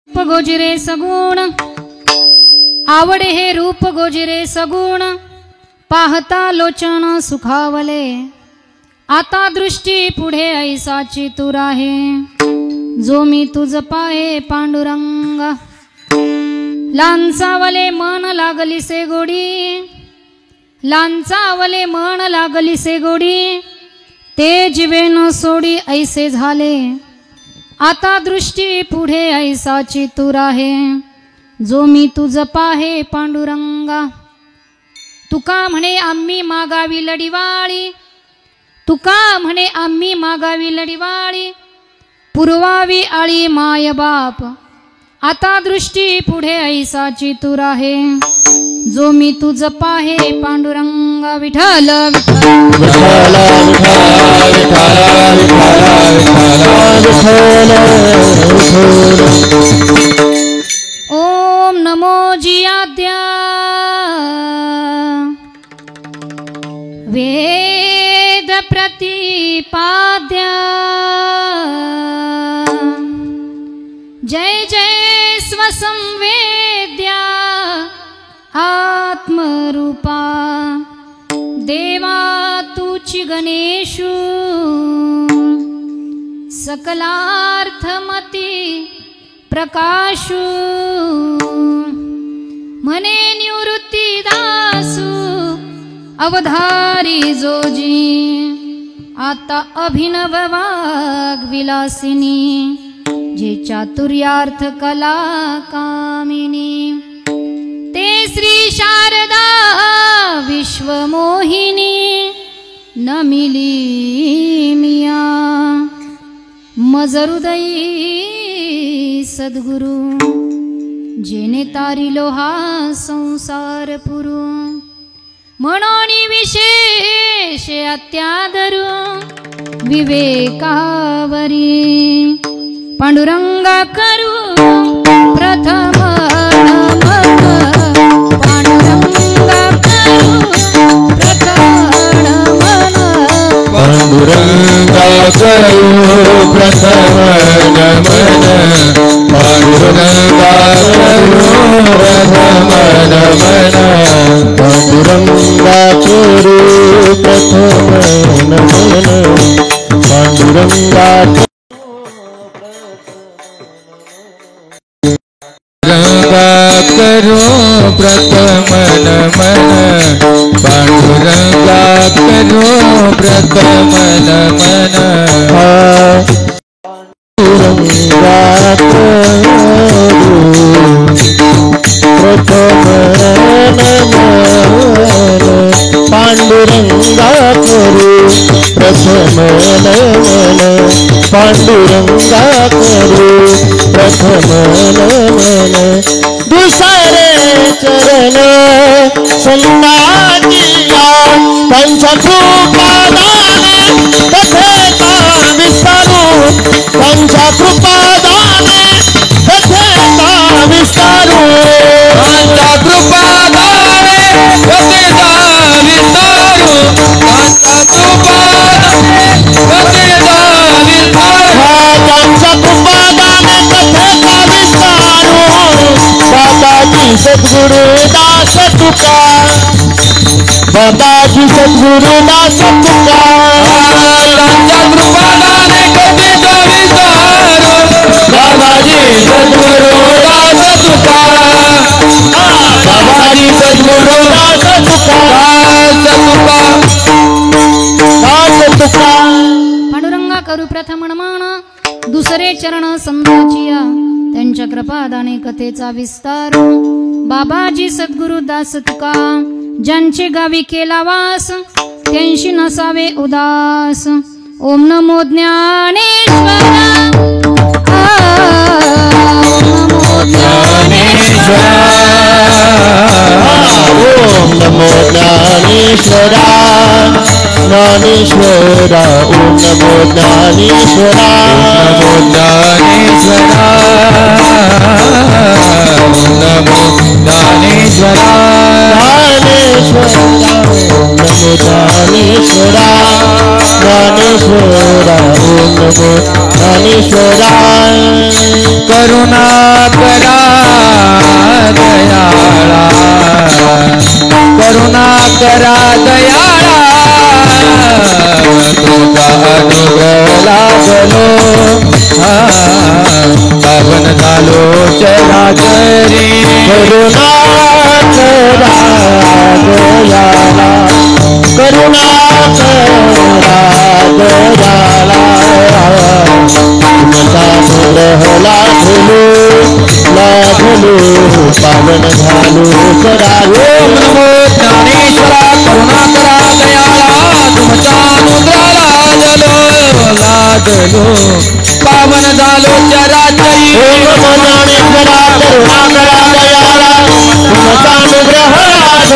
रूप गोजिरे सगुण आवडे हे रूप गोजिरे सगुण पाहता लोचन सुखावले आता दृष्टी पुढे ऐसाची तू राहे जो मी तुझ पाहे पांडुरंग लांचावले मन लागली से गोडी लांचावले मन लागली से गोडी ते जीवे न सोडी ऐसे झाले आता दृष्टी पुढे ऐसाची तू राहे जो मी तुझ पाहे पांडुरंगा तुका म्हणे आम्ही मागावी लढीवाळी तुका म्हणे आम्ही मागावी लढीवाळी पुरवावी आळी माय बाप आता दृष्टी पुढे ऐसाची तू राहे जो मी तुझ पाहे पांडुरंगा विठ्ठल विठ्ठल ओम नमो जियाद्या वेद प्रतिपाद्या जय जय स्वसंवेद्या आत्मरूपा देवा तुची गणेशु सकलार्थमती प्रकाशु मने निवृत्ती दासु अवधारी जोजी आता अभिनव वाग विलासिनी जे चातुर्यार्थ कला कामिनी ते श्री शारदा विश्वमोहिनी नमिली मिया मजरुदयी सद्गुरु जेने तारिलो हा संसार पुरु म्हणून विशेष अत्यादरू विवेकावरी पांडुरंगा करू प्रथम पांडुरंगा करू प्रथम पांडुरंगा करू प्रथम नमन पांडुरंगा करू प्रथम नमन पांडुरंगा करू प्रथम नमन पांडुरंगा करो प्रथम नमन पांडुरंगा करो प्रथम नमन पांडुरंगा करो प्रथम नमन पांडुरंगा करो प्रथम नमन दूसरे चरण संताजिया पंचकृपादाने कथेता विस्तारू पंचकृपादाने कथेता विस्तारू पंचकृपादाने कथेता विस्तारू पंचकृपादाने कथेता विस्तारू पंचकृपादाने कथेता विस्तारू बाबाजी सद्गुरु दास तुका बाबाजी सद्गुरु दास तुका पंचकृपादाने कथेता विस्तारू बाबाजी सद्गुरु दास तुका बाबाजी सद्गुरु दास तुका पांडुरंगा करू प्रथम नमन दुसरे चरण संताचिया त्यांच्या कृपादाने कथेचा विस्तार बाबाजी सद्गुरु दास तुका ज्यांचे गावी केला वास त्यांशी नसावे उदास ओम नमो ज्ञानेश्वरा ओम नमो ज्ञानेश्वरा ज्ञानेश्वरा ओम नमो ज्ञानेश्वरा नमो ज्ञानेश्वरा ओम नमो ज्ञानेश्वरा ज्ञानेश्वरा ओम नमो ज्ञानेश्वरा ज्ञानेश्वरा ओम नमो ज्ञानेश्वरा करुणा करा दयाळा तुमचा अनुग्रह लाभलो पावन झालो चराचरी करुणा करा दयाळा करुणा करा दयाळा तुमचा अनुग्रह लाभलो पावन झालो करा ओम नमो ज्ञानेश्वरा करुणा करा दयाळा तुमचा अनुग्रह लाभलो पावन झालो चराचरी ओम नमो ज्ञानेश्वरा करुणा करा दयाळा तुमचा अनुग्रह लाभलो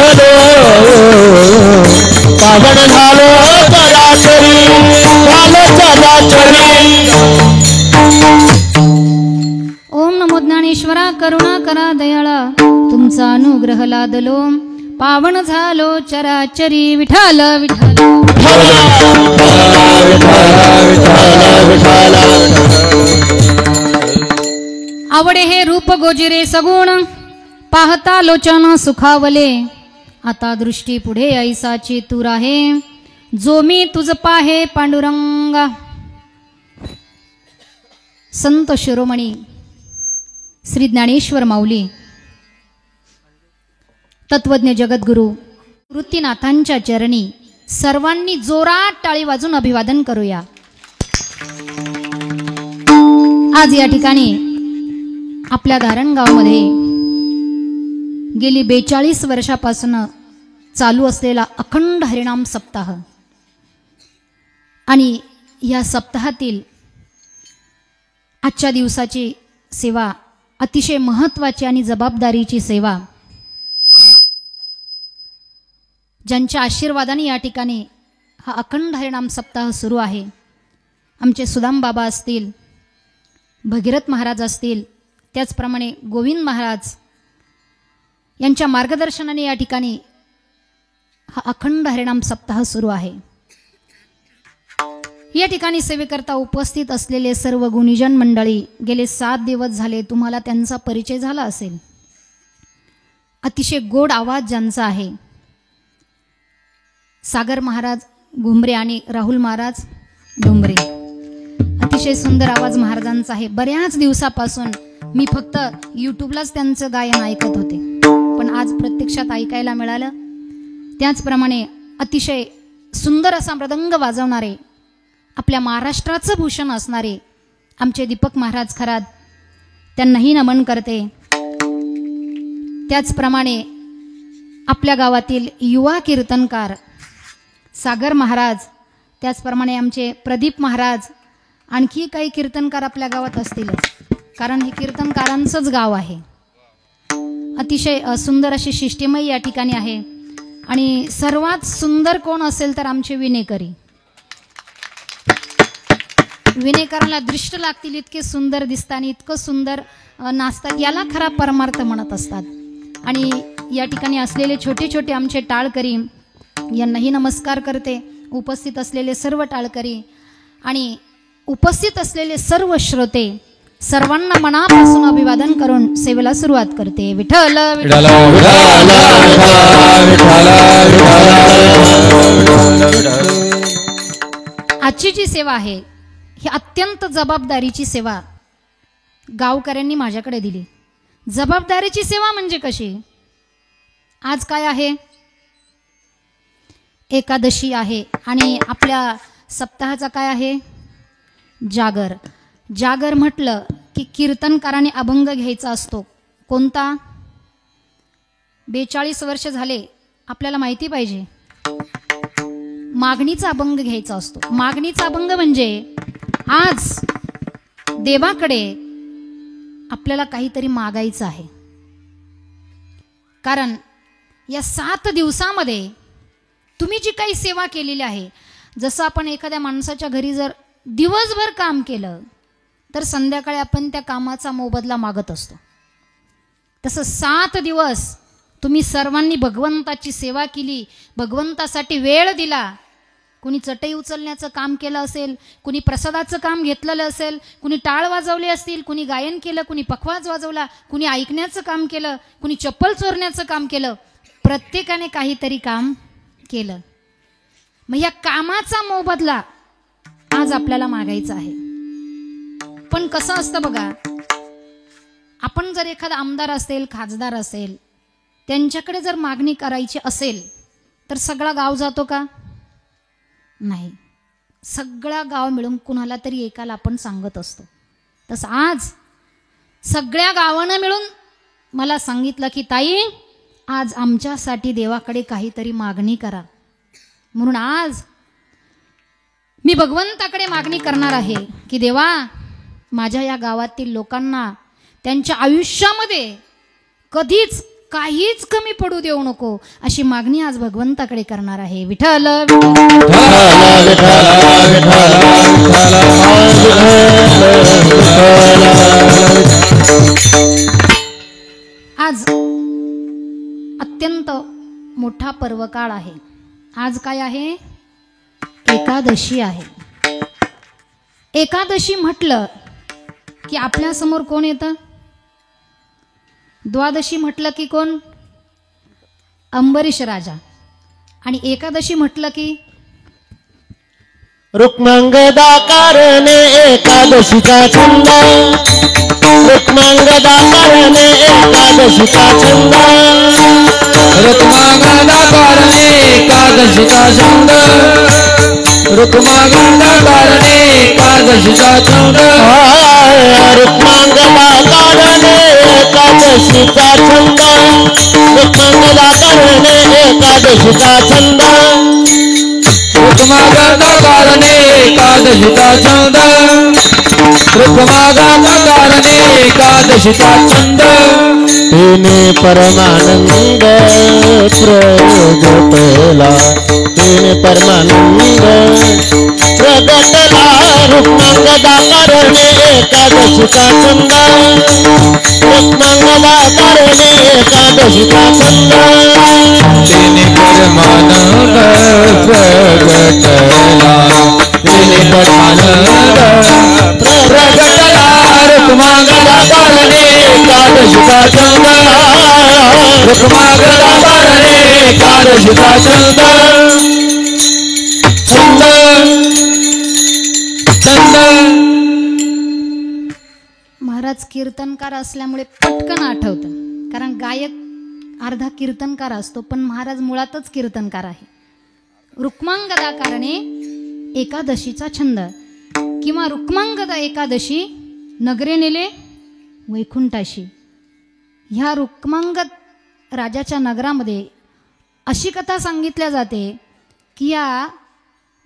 पावन झालो चराचरी झालो चराचरी ओम नमो ज्ञानेश्वरा करुणा करा दयाळा तुमचा अनुग्रह लादलो पावन झालो चराचरी विठाल विठाल आवडे हे रूप गोजिरे सगुण पाहता लोचन सुखावले आता दृष्टी पुढे ऐसाची तूर आहे जो मी तुझ पाहे पांडुरंगा. संत शिरोमणी श्री ज्ञानेश्वर माऊली तत्वज्ञ जगद्गुरु वृत्तीनाथांच्या चरणी सर्वांनी जोरात टाळी वाजून अभिवादन करूया. आज या ठिकाणी आपल्या धारणगावमध्ये गेली 42 वर्षापासून चालू असलेला अखंड हरिनाम सप्ताह आणि या सप्ताहातील आजच्या दिवसाची सेवा अतिशय महत्त्वाची आणि जबाबदारीची सेवा ज्यांच्या आशीर्वादाने या ठिकाणी हा अखंड हरिनाम सप्ताह सुरू आहे. आमचे सुदाम बाबा असतील, भगीरथ महाराज असतील, त्याचप्रमाणे गोविंद महाराज यांच्या मार्गदर्शनाने या ठिकाणी हा अखंड हरिनाम सप्ताह सुरू आहे. या ठिकाणी सेवेकरता उपस्थित असलेले सर्व गुणीजन मंडळी गेले 7 दिवस झाले, तुम्हाला त्यांचा परिचय झाला असेल. अतिशय गोड आवाज ज्यांचा आहे सागर महाराज घुमरे आणि राहुल महाराज डोंगरे, अतिशय सुंदर आवाज महाराजांचा आहे. बऱ्याच दिवसापासून मी फक्त यूट्यूबलाच त्यांचं गायन ऐकत होते, पण आज प्रत्यक्षात ऐकायला मिळालं. त्याचप्रमाणे अतिशय सुंदर असा मृदंग वाजवणारे, आपल्या महाराष्ट्राचं भूषण असणारे आमचे दीपक महाराज खरात, त्यांनाही नमन करते. त्याचप्रमाणे आपल्या गावातील युवा कीर्तनकार सागर महाराज, त्याचप्रमाणे आमचे प्रदीप महाराज, आणखी काही कीर्तनकार आपल्या गावात असतीलच, कारण हे कीर्तनकारांचंच गाव आहे. अतिशय सुंदर अशी शिष्टीमय या ठिकाणी आहे. आणि सर्वात सुंदर कोण असेल तर आमचे विनेकरी. विनेकराला दृष्ट लागतील इतके सुंदर दिसतात आणि इतकं सुंदर नाचतात, याला खरा परमार्थ म्हणत असतात. आणि या ठिकाणी असलेले छोटे छोटे आमचे टाळकरी यांनाही नमस्कार करते. उपस्थित असलेले सर्व टाळकरी आणि उपस्थित असलेले सर्व श्रोते सर्वांना मनापासून अभिवादन करून सेवेला सुरुवात करते. विठ्ठल विठ्ठल. आजची जी सेवा आहे ही अत्यंत जबाबदारीची सेवा गावकऱ्यांनी माझ्याकडे दिली. जबाबदारीची सेवा म्हणजे कशी? आज काय आहे? एकादशी आहे आणि आपल्या सप्ताहाचा काय आहे? जागर. जागर म्हटलं की कीर्तनकाराने अभंग घ्यायचा असतो. कोणता? 42 वर्ष झाले आपल्याला माहिती पाहिजे. मागणीचा अभंग घ्यायचा असतो. मागणीचा अभंग म्हणजे आज देवाकडे आपल्याला काहीतरी मागायचं आहे. कारण या 7 दिवसामध्ये तुम्ही जी काही सेवा केलेली आहे, जसं आपण एखाद्या माणसाच्या घरी जर दिवसभर काम केलं तर संध्याकाळी आपण त्या कामाचा मोबदला मागत असतो, तसं 7 दिवस तुम्ही सर्वांनी भगवंताची सेवा केली, भगवंतासाठी वेळ दिला. कुणी चटई उचलण्याचं काम केलं असेल, कुणी प्रसादाचं काम घेतलेलं असेल, कुणी टाळ वाजवले असतील, कुणी गायन केलं, कुणी पखवाज वाजवला, कुणी ऐकण्याचं काम केलं, कुणी चप्पल चोरण्याचं काम केलं. प्रत्येकाने काहीतरी काम केलं. मग या कामाचा मोबदला आज आपल्याला मागायचा आहे. पण कसं असतं बघा, आपण जर एखादा आमदार असेल, खासदार असेल, त्यांच्याकडे जर मागणी करायची असेल तर सगळा गाव जातो का? नाही, सगळा गाव मिळून कुणाला तरी एकाला आपण सांगत असतो. तसं आज सगळ्या गावानं मिळून मला सांगितलं की ताई, आज आमच्यासाठी देवाकडे काहीतरी मागणी करा. म्हणून आज मी भगवंताकडे मागणी करणार आहे की देवा, माझ्या या गावातील लोकांना त्यांच्या आयुष्यामध्ये कधीच काहीच कमी पडू देऊ नको, अशी मागणी आज भगवंताकडे करणार आहे. विठ्ठल आज अत्यंत मोठा पर्वकाळ आहे. आज काय आहे? एकादशी आहे. एकादशी म्हटलं की आपल्या समोर कोण येतं? द्वादशी म्हटलं की कोण? अंबरीश राजा. आणि एकादशी म्हटलं की रुक्मांगदा कारणे एकादशीचा छंद, रुक्मांगदा कारणे एकादशीचा छंद, रुक्मांगदा कारणे एकादशीचा छंद, रुक्मांगदा कारणे एकादशीचा छंद, रुक्मांगदा कारणे एकादशीचा छंद, रुक्मांगदा कारणे एकादशीचा छंद, रुक्मांगदा कारणे एकादशीचा छंद, रुक्मांगदा कारणे एकादशीचा छंद, तिने परमानंद प्रगटला, तिने परमानंद प्रगटला, रुक्मांगदा कारणे एकादशीचा छंद, रुक्मांगदा कारणे एकादशीचा छंद, तिने परमानंद प्रगटला, तिने परमानंद प्रगटला, रुक्मांगदा कारणे एकादशीचा छंद, रुक्मांगदा कारणे एकादशीचा छंद, छंद छंद. महाराज कीर्तनकार असल्यामुळे पटकन आठवतं, कारण गायक अर्धा कीर्तनकार असतो, पण महाराज मुळातच कीर्तनकार आहे. रुक्मांगदा कारणे एकादशीचा छंद किंवा रुक्मांगदा एकादशी नगरे नेले वैकुंठाशी. ह्या रुक्मांगद राजाच्या नगरामध्ये अशी कथा सांगितल्या जाते की या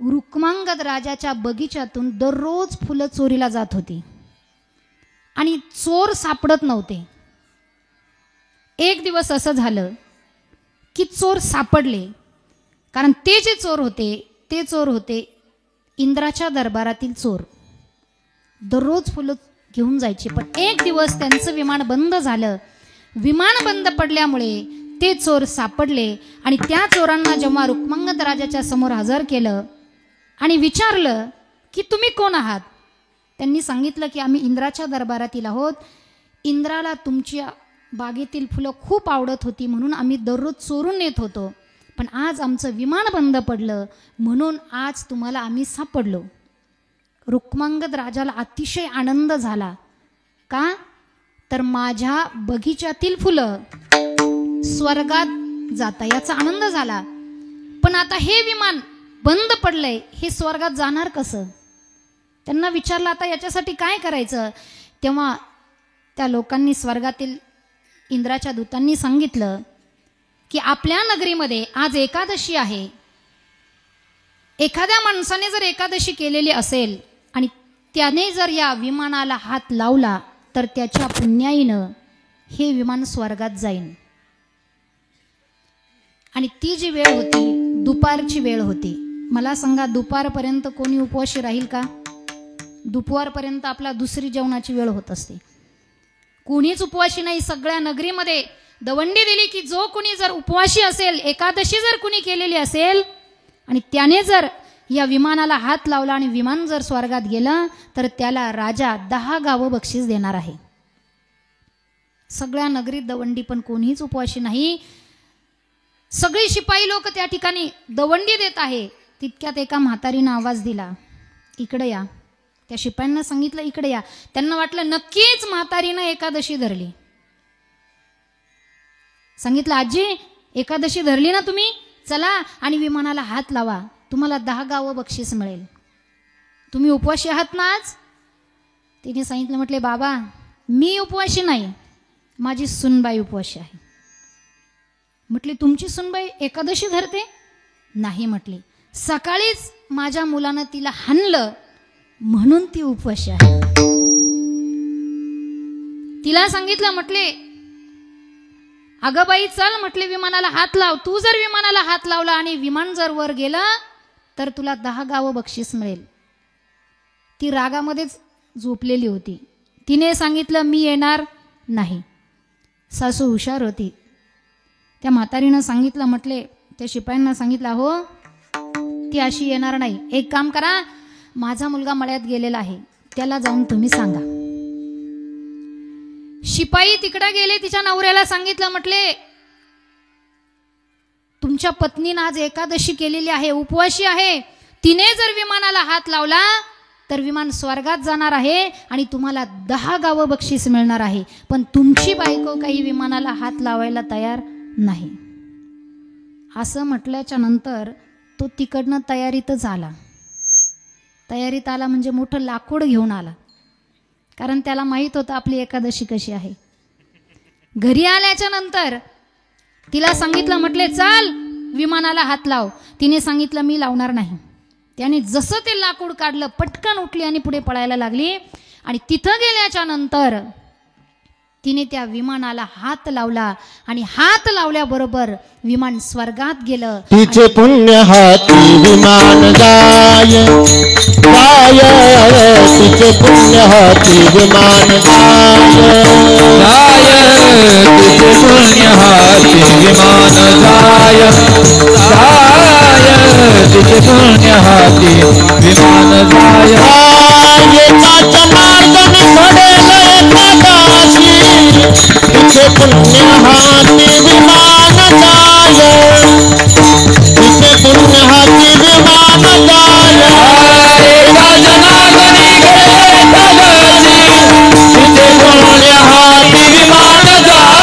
रुक्मांगद राजाच्या बगीच्यातून दररोज फुलं चोरीला जात होती आणि चोर सापडत नव्हते. एक दिवस असं झालं की चोर सापडले, कारण ते जे चोर होते ते चोर होते इंद्राच्या दरबारातील चोर. दररोज फुलं घेऊन जायचे, पण एक दिवस त्यांचं विमान बंद झालं. विमान बंद पडल्यामुळे ते चोर सापडले आणि त्या चोरांना जेव्हा रुक्मांगद राजाच्या समोर हजर केलं आणि विचारलं की तुम्ही कोण आहात, त्यांनी सांगितलं की आम्ही इंद्राच्या दरबारातील आहोत. इंद्राला तुमच्या बागेतील फुलं खूप आवडत होती म्हणून आम्ही दररोज चोरून नेत होतो, पण आज आमचं विमान बंद पडलं म्हणून आज तुम्हाला आम्ही सापडलो. रुक्मांगद राजाला अतिशय आनंद झाला. का? तर माझ्या बगीच्यातील फुलं स्वर्गात जाता याचा आनंद झाला. पण आता हे विमान बंद पडलंय, हे स्वर्गात जाणार कसं? त्यांना विचारलं आता याच्यासाठी काय करायचं. तेव्हा त्या लोकांनी, स्वर्गातील इंद्राच्या दूतांनी सांगितलं की आपल्या नगरीमध्ये आज एकादशी आहे. एखाद्या माणसाने जर एकादशी केलेली असेल आणि त्याने जर या विमानाला हात लावला तर त्याच्या पुण्याईनं हे विमान स्वर्गात जाईन. आणि ती जी वेळ होती दुपारची वेळ होती. मला सांगा, दुपारपर्यंत कोणी उपवाशी राहील का? दुपारपर्यंत आपला दुसरी जेवणाची वेळ होत असते. कोणीच उपवाशी नाही. सगळ्या नगरीमध्ये दवंडी दिली की जो कोणी जर उपवाशी असेल, एकादशी जर कोणी केलेली असेल आणि त्याने जर या विमानाला हात लावला आणि विमान जर स्वर्गात गेलं तर त्याला राजा 10 गावं बक्षीस देणार आहे. सगळ्या नगरीत दवंडी, पण कोणीच उपवाशी नाही. सगळे शिपाई लोक त्या ठिकाणी दवंडी देत आहे. तितक्यात एका म्हातारीनं आवाज दिला, इकडे या. त्या शिपायांना सांगितलं इकडे या. त्यांना वाटलं नक्कीच म्हातारीनं एकादशी धरली. सांगितलं आजी एकादशी धरली ना तुम्ही, चला आणि विमानाला हात लावा, तुम्हाला 10 गावं बक्षीस मिळेल. तुम्ही उपवासी आहात ना आज? तिने सांगितलं, म्हटले बाबा मी उपवासी नाही, माझी सुनबाई उपवासी आहे. म्हटली तुमची सुनबाई एकादशी धरते? नाही म्हटली, सकाळीच माझ्या मुलानं तिला हाणलं म्हणून ती उपवासी आहे. तिला सांगितलं, म्हटले अगं बाई चल, म्हटले विमानाला हात लाव. तू जर विमानाला हात लावला आणि विमान जर वर गेलं तर तुला 10 गावं बक्षीस मिळेल. ती रागामध्येच झोपलेली होती. तिने सांगितलं मी येणार नाही. सासू हुशार होती. त्या म्हातारीनं सांगितलं, म्हटले त्या शिपायांना सांगितलं, हो ती अशी येणार नाही. एक काम करा, माझा मुलगा मळ्यात गेलेला आहे, त्याला जाऊन तुम्ही सांगा. शिपाई तिकडे गेले, तिच्या नवऱ्याला सांगितलं, म्हटले तुमच्या पत्नीनं आज एकादशी केलेली आहे, उपवासी आहे, तिने जर विमानाला हात लावला तर विमान स्वर्गात जाणार आहे आणि तुम्हाला 10 गावं बक्षीस मिळणार आहे. पण तुमची बायको काही विमानाला हात लावायला तयार नाही. असं म्हटल्याच्या नंतर तो तिकडनं तयारीतच आला. तयारीत आला म्हणजे मोठं लाकूड घेऊन आला, कारण त्याला माहीत होतं आपली एकादशी कशी आहे. घरी आल्याच्या नंतर तिला सांगितलं, म्हटले चल विमानाला हात लाव. तिने सांगितलं मी लावणार नाही. त्याने जसं ते लाकूड काढलं, पटकन उठली आणि पुढे पळायला लागली. आणि तिथं गेल्याच्या नंतर तिने त्या विमानाला हात लावला आणि हात लावल्याबरोबर विमान स्वर्गात गेलं. तिचे पुण्य हाती विमान जाय जाय, तिचे पुण्य हाती विमान जाय जाय, तिचे पुण्य हाती विमान जाय जाय, तिचे पुण्य हाती विमान जाय. एकाच मार्गाने घडेल एकादशी, तिचे पुण्य हाती विमान जाय, तिचे पुण्य हाती विमान जाय. एकाच मार्गाने घडेल एकादशी, तिचे पुण्य हाती विमान जाय,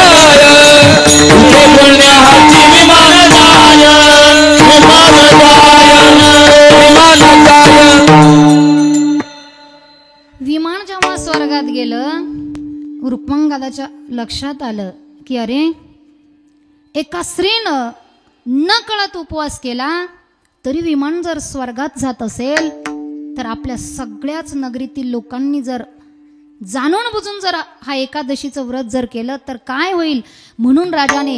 तिचे पुण्य हाती विमान जाय, विमान जाय, विमान जाय. विमान जेव्हा स्वर्गात गेलं, रुक्मांगदाच्या लक्षात आलं की अरे एका स्त्रीनं न कळत उपवास केला तरी विमान जर स्वर्गात जात असेल तर आपल्या सगळ्याच नगरीतील लोकांनी जर जाणून बुजून जर हा एकादशीचं व्रत जर केलं तर काय होईल. म्हणून राजाने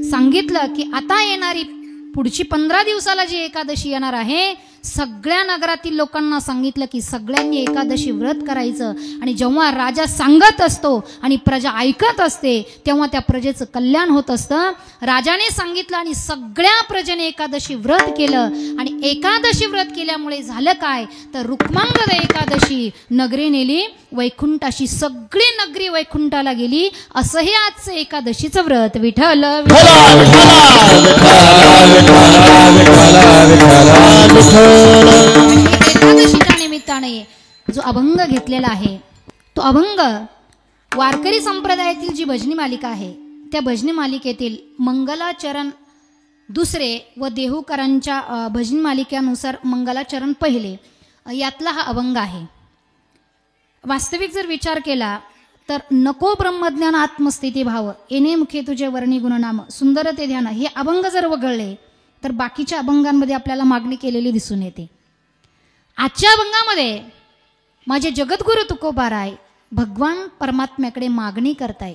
सांगितलं की आता येणारी पुढची 15 दिवसाला जी एकादशी येणार आहे, सगळ्या नगरातील लोकांना सांगितलं की सगळ्यांनी एकादशी व्रत करायचं. आणि जेव्हा राजा सांगत असतो आणि प्रजा ऐकत असते तेव्हा त्या प्रजेचं कल्याण होत असतं. राजाने सांगितलं आणि सगळ्या प्रजेने एकादशी व्रत केलं. आणि एकादशी व्रत केल्यामुळे झालं काय तर रुक्मांगद एकादशी नगरी नेली वैकुंठाशी, सगळी नगरी वैकुंठाला गेली. असं हे आजचं एकादशीचं व्रत. विठ्ठल एकादशीच्या निमित्ताने जो अभंग घेतलेला आहे तो अभंग वारकरी संप्रदायातील जी भजनी मालिका आहे त्या भजनी मालिकेतील मंगलाचरण दुसरे व देहूकरांच्या भजनी मालिकेनुसार मंगलाचरण पहिले यातला हा अभंग आहे. वास्तविक जर विचार केला तर नको ब्रह्मज्ञान आत्मस्थिती भाव येणे मुखे तुझे वर्णी गुणनाम सुंदर ते ध्यान हे अभंग जर वगळले तर बाकीच्या अभंगांमध्ये आपल्याला मागणी केलेली दिसून येते. आजच्या अभंगामध्ये माझे जगद्गुरु तुकोबाराय भगवान परमात्म्याकडे मागणी करताय.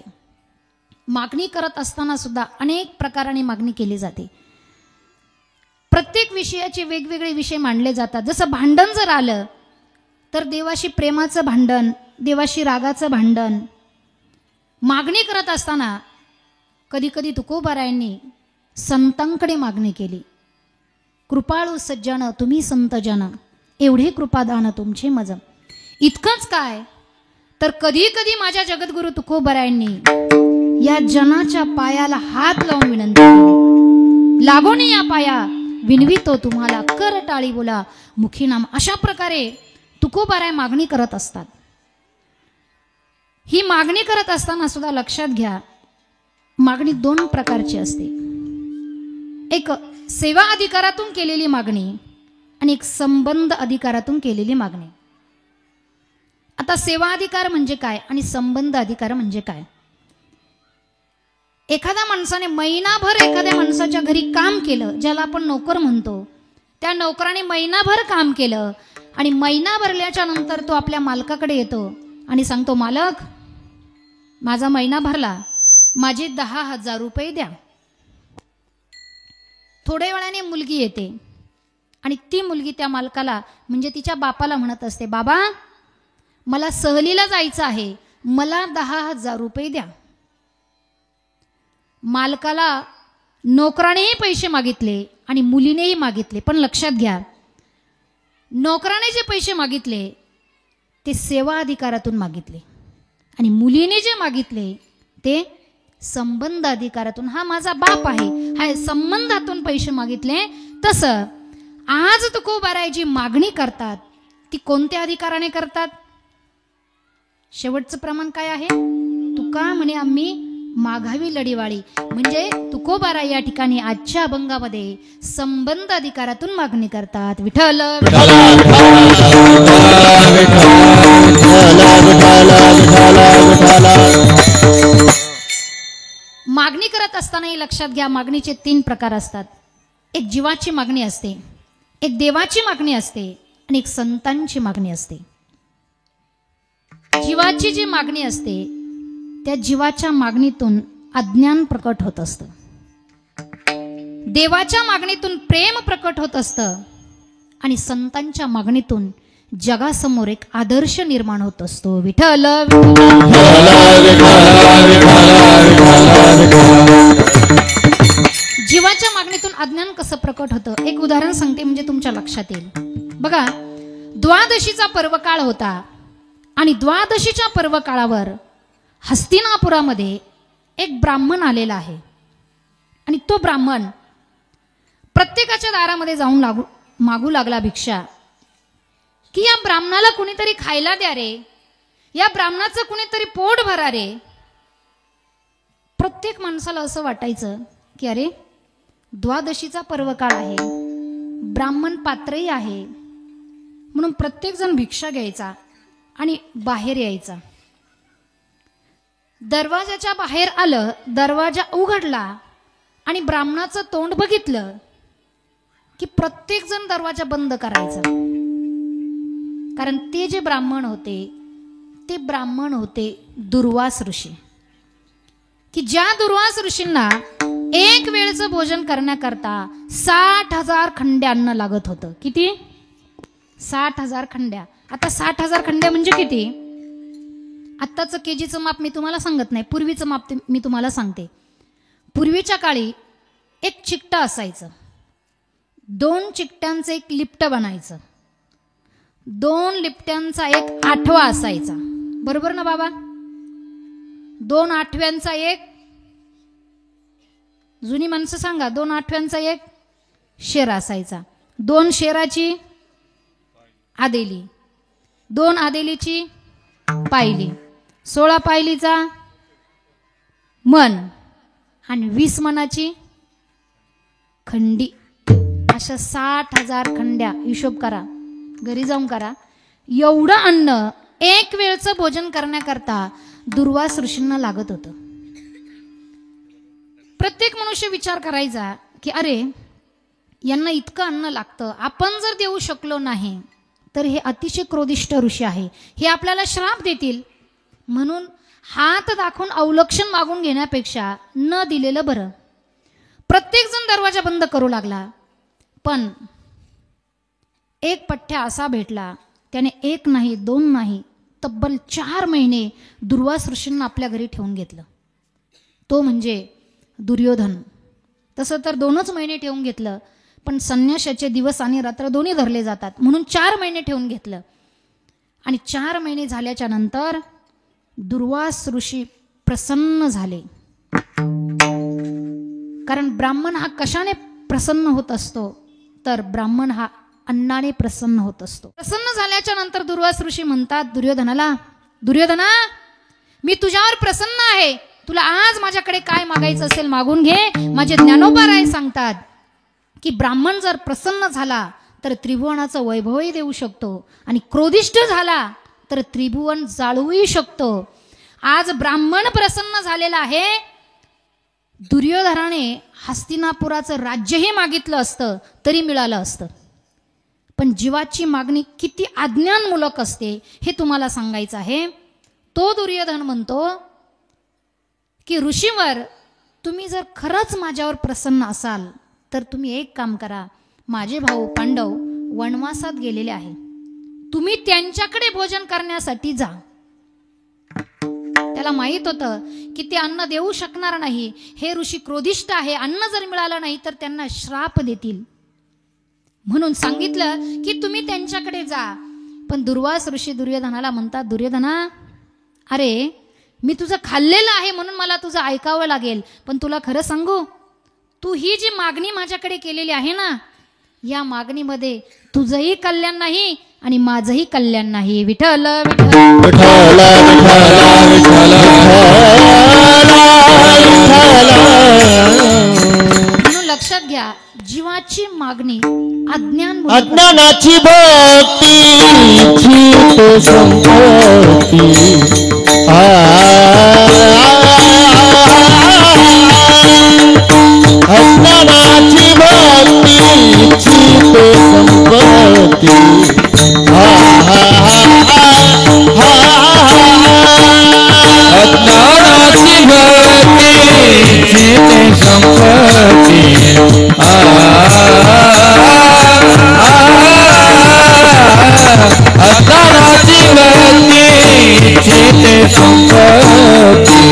मागणी करत असताना सुद्धा अनेक प्रकाराने मागणी केली जाते. प्रत्येक विषयाचे वेगवेगळे विषय मांडले जातात. जसं भांडण जर आलं तर देवाशी प्रेमाचं भांडण, देवाशी रागाचं भांडण. मागणी करत असताना कधी कधी तुकोबारायांनी संतांकडे मागणी केली. कृपाळू सज्जन तुम्ही संत जन, एवढे कृपादान तुमचे मज. इतकंच काय तर कधी कधी माझ्या जगद्गुरु तुकोबारायांनी या जनाच्या पायाला हात लावून विनंती केली. लागो या पाया विनवितो तुम्हाला कर टाळी बोला मुखी नाम. अशा प्रकारे तुकोबाराय मागणी करत असतात. ही मागणी करत असताना सुद्धा लक्षात घ्या, मागणी दोन प्रकारची असते. एक सेवा अधिकारातून केलेली मागणी आणि एक संबंध अधिकारातून केलेली मागणी. आता सेवा अधिकार म्हणजे काय आणि संबंध अधिकार म्हणजे काय? एखाद्या माणसाने महिनाभर एखाद्या माणसाच्या घरी काम केलं, ज्याला आपण नोकर म्हणतो, त्या नोकराने महिनाभर काम केलं आणि महिना भरल्याच्या नंतर तो आपल्या मालकाकडे येतो आणि सांगतो, मालक माझा महिना भरला, माझे 10,000 रुपये द्या. थोड्या वेळाने मुलगी येते आणि ती मुलगी त्या मालकाला म्हणजे तिच्या बापाला म्हणत असते, बाबा मला सहलीला जायचं आहे, मला 10,000 रुपये द्या. मालकाला नोकरानेही पैसे मागितले आणि मुलीनेही मागितले, पण लक्षात घ्या, नोकराने जे पैसे मागितले ते सेवा अधिकारातून मागितले आणि मुलीने जे मागितले ते संबंध अधिकारातून. हा माझा बाप आहे, हा संबंधातून पैसे मागितले. तसं आज तुकोबाराय जी मागणी करतात ती कोणत्या अधिकाराने करतात? शेवटचं प्रमाण काय आहे? तुका म्हणे आम्ही मागावी लढीवाळी. म्हणजे तुकोबाराय या ठिकाणी आजच्या अभंगामध्ये संबंध अधिकारातून मागणी करतात. विठ्ठल मागणी करत असतानाही लक्षात घ्या, मागणीचे 3 प्रकार असतात. एक जीवाची मागणी असते, एक देवाची मागणी असते आणि एक संतांची मागणी असते. जीवाची जी मागणी असते त्या जीवाच्या मागणीतून अज्ञान प्रकट होत असतं, देवाच्या मागणीतून प्रेम प्रकट होत असतं आणि संतांच्या मागणीतून जगासमोर एक आदर्श निर्माण होत असतो. विठ्ठल जीवाच्या मागणीतून अज्ञान कसं प्रकट होतं? एक उदाहरण सांगते म्हणजे तुमच्या लक्षात येईल. बघा, द्वादशीचा पर्वकाळ होता आणि द्वादशीच्या पर्वकाळावर हस्तिनापुरामध्ये एक ब्राह्मण आलेला आहे आणि तो ब्राह्मण प्रत्येकाच्या दारामध्ये जाऊन मागू लागला भिक्षा, की या ब्राह्मणाला कुणीतरी खायला द्या रे, या ब्राह्मणाचं कुणीतरी पोट भरा रे. प्रत्येक माणसाला असं वाटायचं की अरे द्वादशीचा पर्वकाळ आहे, ब्राह्मण पात्रही आहे, म्हणून प्रत्येक जण भिक्षा घ्यायचा आणि बाहेर यायचा. दरवाजाच्या बाहेर आलं, दरवाजा उघडला आणि ब्राह्मणाचं तोंड बघितलं की प्रत्येक जण दरवाजा बंद करायचा. कारण ते जे ब्राह्मण होते ते ब्राह्मण होते दुर्वास ऋषी, की ज्या दुर्वास ऋषींना एक वेळचं भोजन करण्याकरता 60,000 खंड्या अन्न लागत होतं. किती? 60,000 खंड्या. आता 60,000 खंड्या म्हणजे किती? आत्ताचं केजीचं माप मी तुम्हाला सांगत नाही, पूर्वीचं माप मी तुम्हाला सांगते. पूर्वीच्या काळी एक चिकटं असायचं, 2 चिकट्यांचं एक लिपटं बनायचं, 2 लिपट्यांचा एक आठवा असायचा. बरोबर ना बाबा? 2 आठव्यांचा एक, जुनी माणसं सांगा, 2 आठव्यांचा एक शेर असायचा, 2 शेराची आदेली, 2 आदेलीची पायली, 16 पायलीचा मन आणि 20 मनाची खंडी. अशा 60,000 खंड्या. हिशोब करा, घरी जाऊन करा. एवढं अन्न एक वेळचं भोजन करण्याकरता दुर्वास ऋषींना लागत होतं. प्रत्येक मनुष्य विचार करायचा की अरे यांना इतकं अन्न लागतं, आपण जर देऊ शकलो नाही तर हे अतिशय क्रोधिष्ठ ऋषी आहे, हे आपल्याला श्राप देतील, म्हणून हात दाखवून अवलक्षण मागून घेण्यापेक्षा न दिलेलं बरं. प्रत्येक जण दरवाजा बंद करू लागला. पण एक पठ्ठ्या असा भेटला, त्याने 1 नाही 2 नाही तब्बल 4 महिने दुर्वास ऋषींना आपल्या घरी ठेवून घेतलं. तो म्हणजे दुर्योधन. तसं तर 2च महिने ठेवून घेतलं, पण संन्यासाचे दिवस आणि रात्र दोन्ही धरले जातात म्हणून 4 महिने ठेवून घेतलं. आणि 4 महिने झाल्याच्या नंतर दुर्वास ऋषी प्रसन्न झाले. कारण ब्राह्मण हा कशाने प्रसन्न होत असतो तर ब्राह्मण हा अन्नाने प्रसन्न होत असतो. प्रसन्न झाल्याच्या नंतर दुर्वास ऋषी म्हणतात दुर्योधनाला, दुर्योधना मी तुझ्यावर प्रसन्न आहे, तुला आज माझ्याकडे काय मागायचं असेल मागून घे. माझे ज्ञानोबा राय सांगतात की ब्राह्मण जर प्रसन्न झाला तर त्रिभुवनाचं वैभवही देऊ शकतो आणि क्रोधिष्ठ झाला तर त्रिभुवन जाळूही शकतो. आज ब्राह्मण प्रसन्न झालेला आहे. दुर्योधनाने हस्तिनापुराचं राज्यही मागितलं असतं तरी मिळालं असतं, पण जीवाची मागणी किती अज्ञानमूलक असते हे तुम्हाला सांगायचं आहे. तो दुर्योधन म्हणतो की ऋषीवर तुम्ही जर खरंच माझ्यावर प्रसन्न असाल तर तुम्ही एक काम करा, माझे भाऊ पांडव वनवासात गेलेले आहे, तुम्ही त्यांच्याकडे भोजन करण्यासाठी जा. त्याला माहित होतं की ते अन्न देऊ शकणार नाही, हे ऋषी क्रोधिष्ठ आहे, अन्न जर मिळालं नाही तर त्यांना श्राप देतील, म्हणून सांगितलं की तुम्ही त्यांच्याकडे जा. पण दुर्वास ऋषी दुर्योधनाला म्हणतात, दुर्योधना अरे मी तुझं खाल्लेलं आहे म्हणून मला तुझं ऐकावं लागेल, पण तुला खरं सांगू, तू ही जी मागणी माझ्याकडे केलेली आहे ना, या मागणीमध्ये तुझंही कल्याण नाही आणि माझंही कल्याण नाही. विठ्ठल विठ्ठल विठ्ठल म्हणून लक्षात घ्या, जीवाची मागणी अज्ञानाची भक्तीची तो संपत्ती. अज्ञानाची भक्तीची तो संपत्ती. अज्ञानाची भक्तीची ते संपत्ती. अज्ञानाची भक्तीची ते संपत्ती.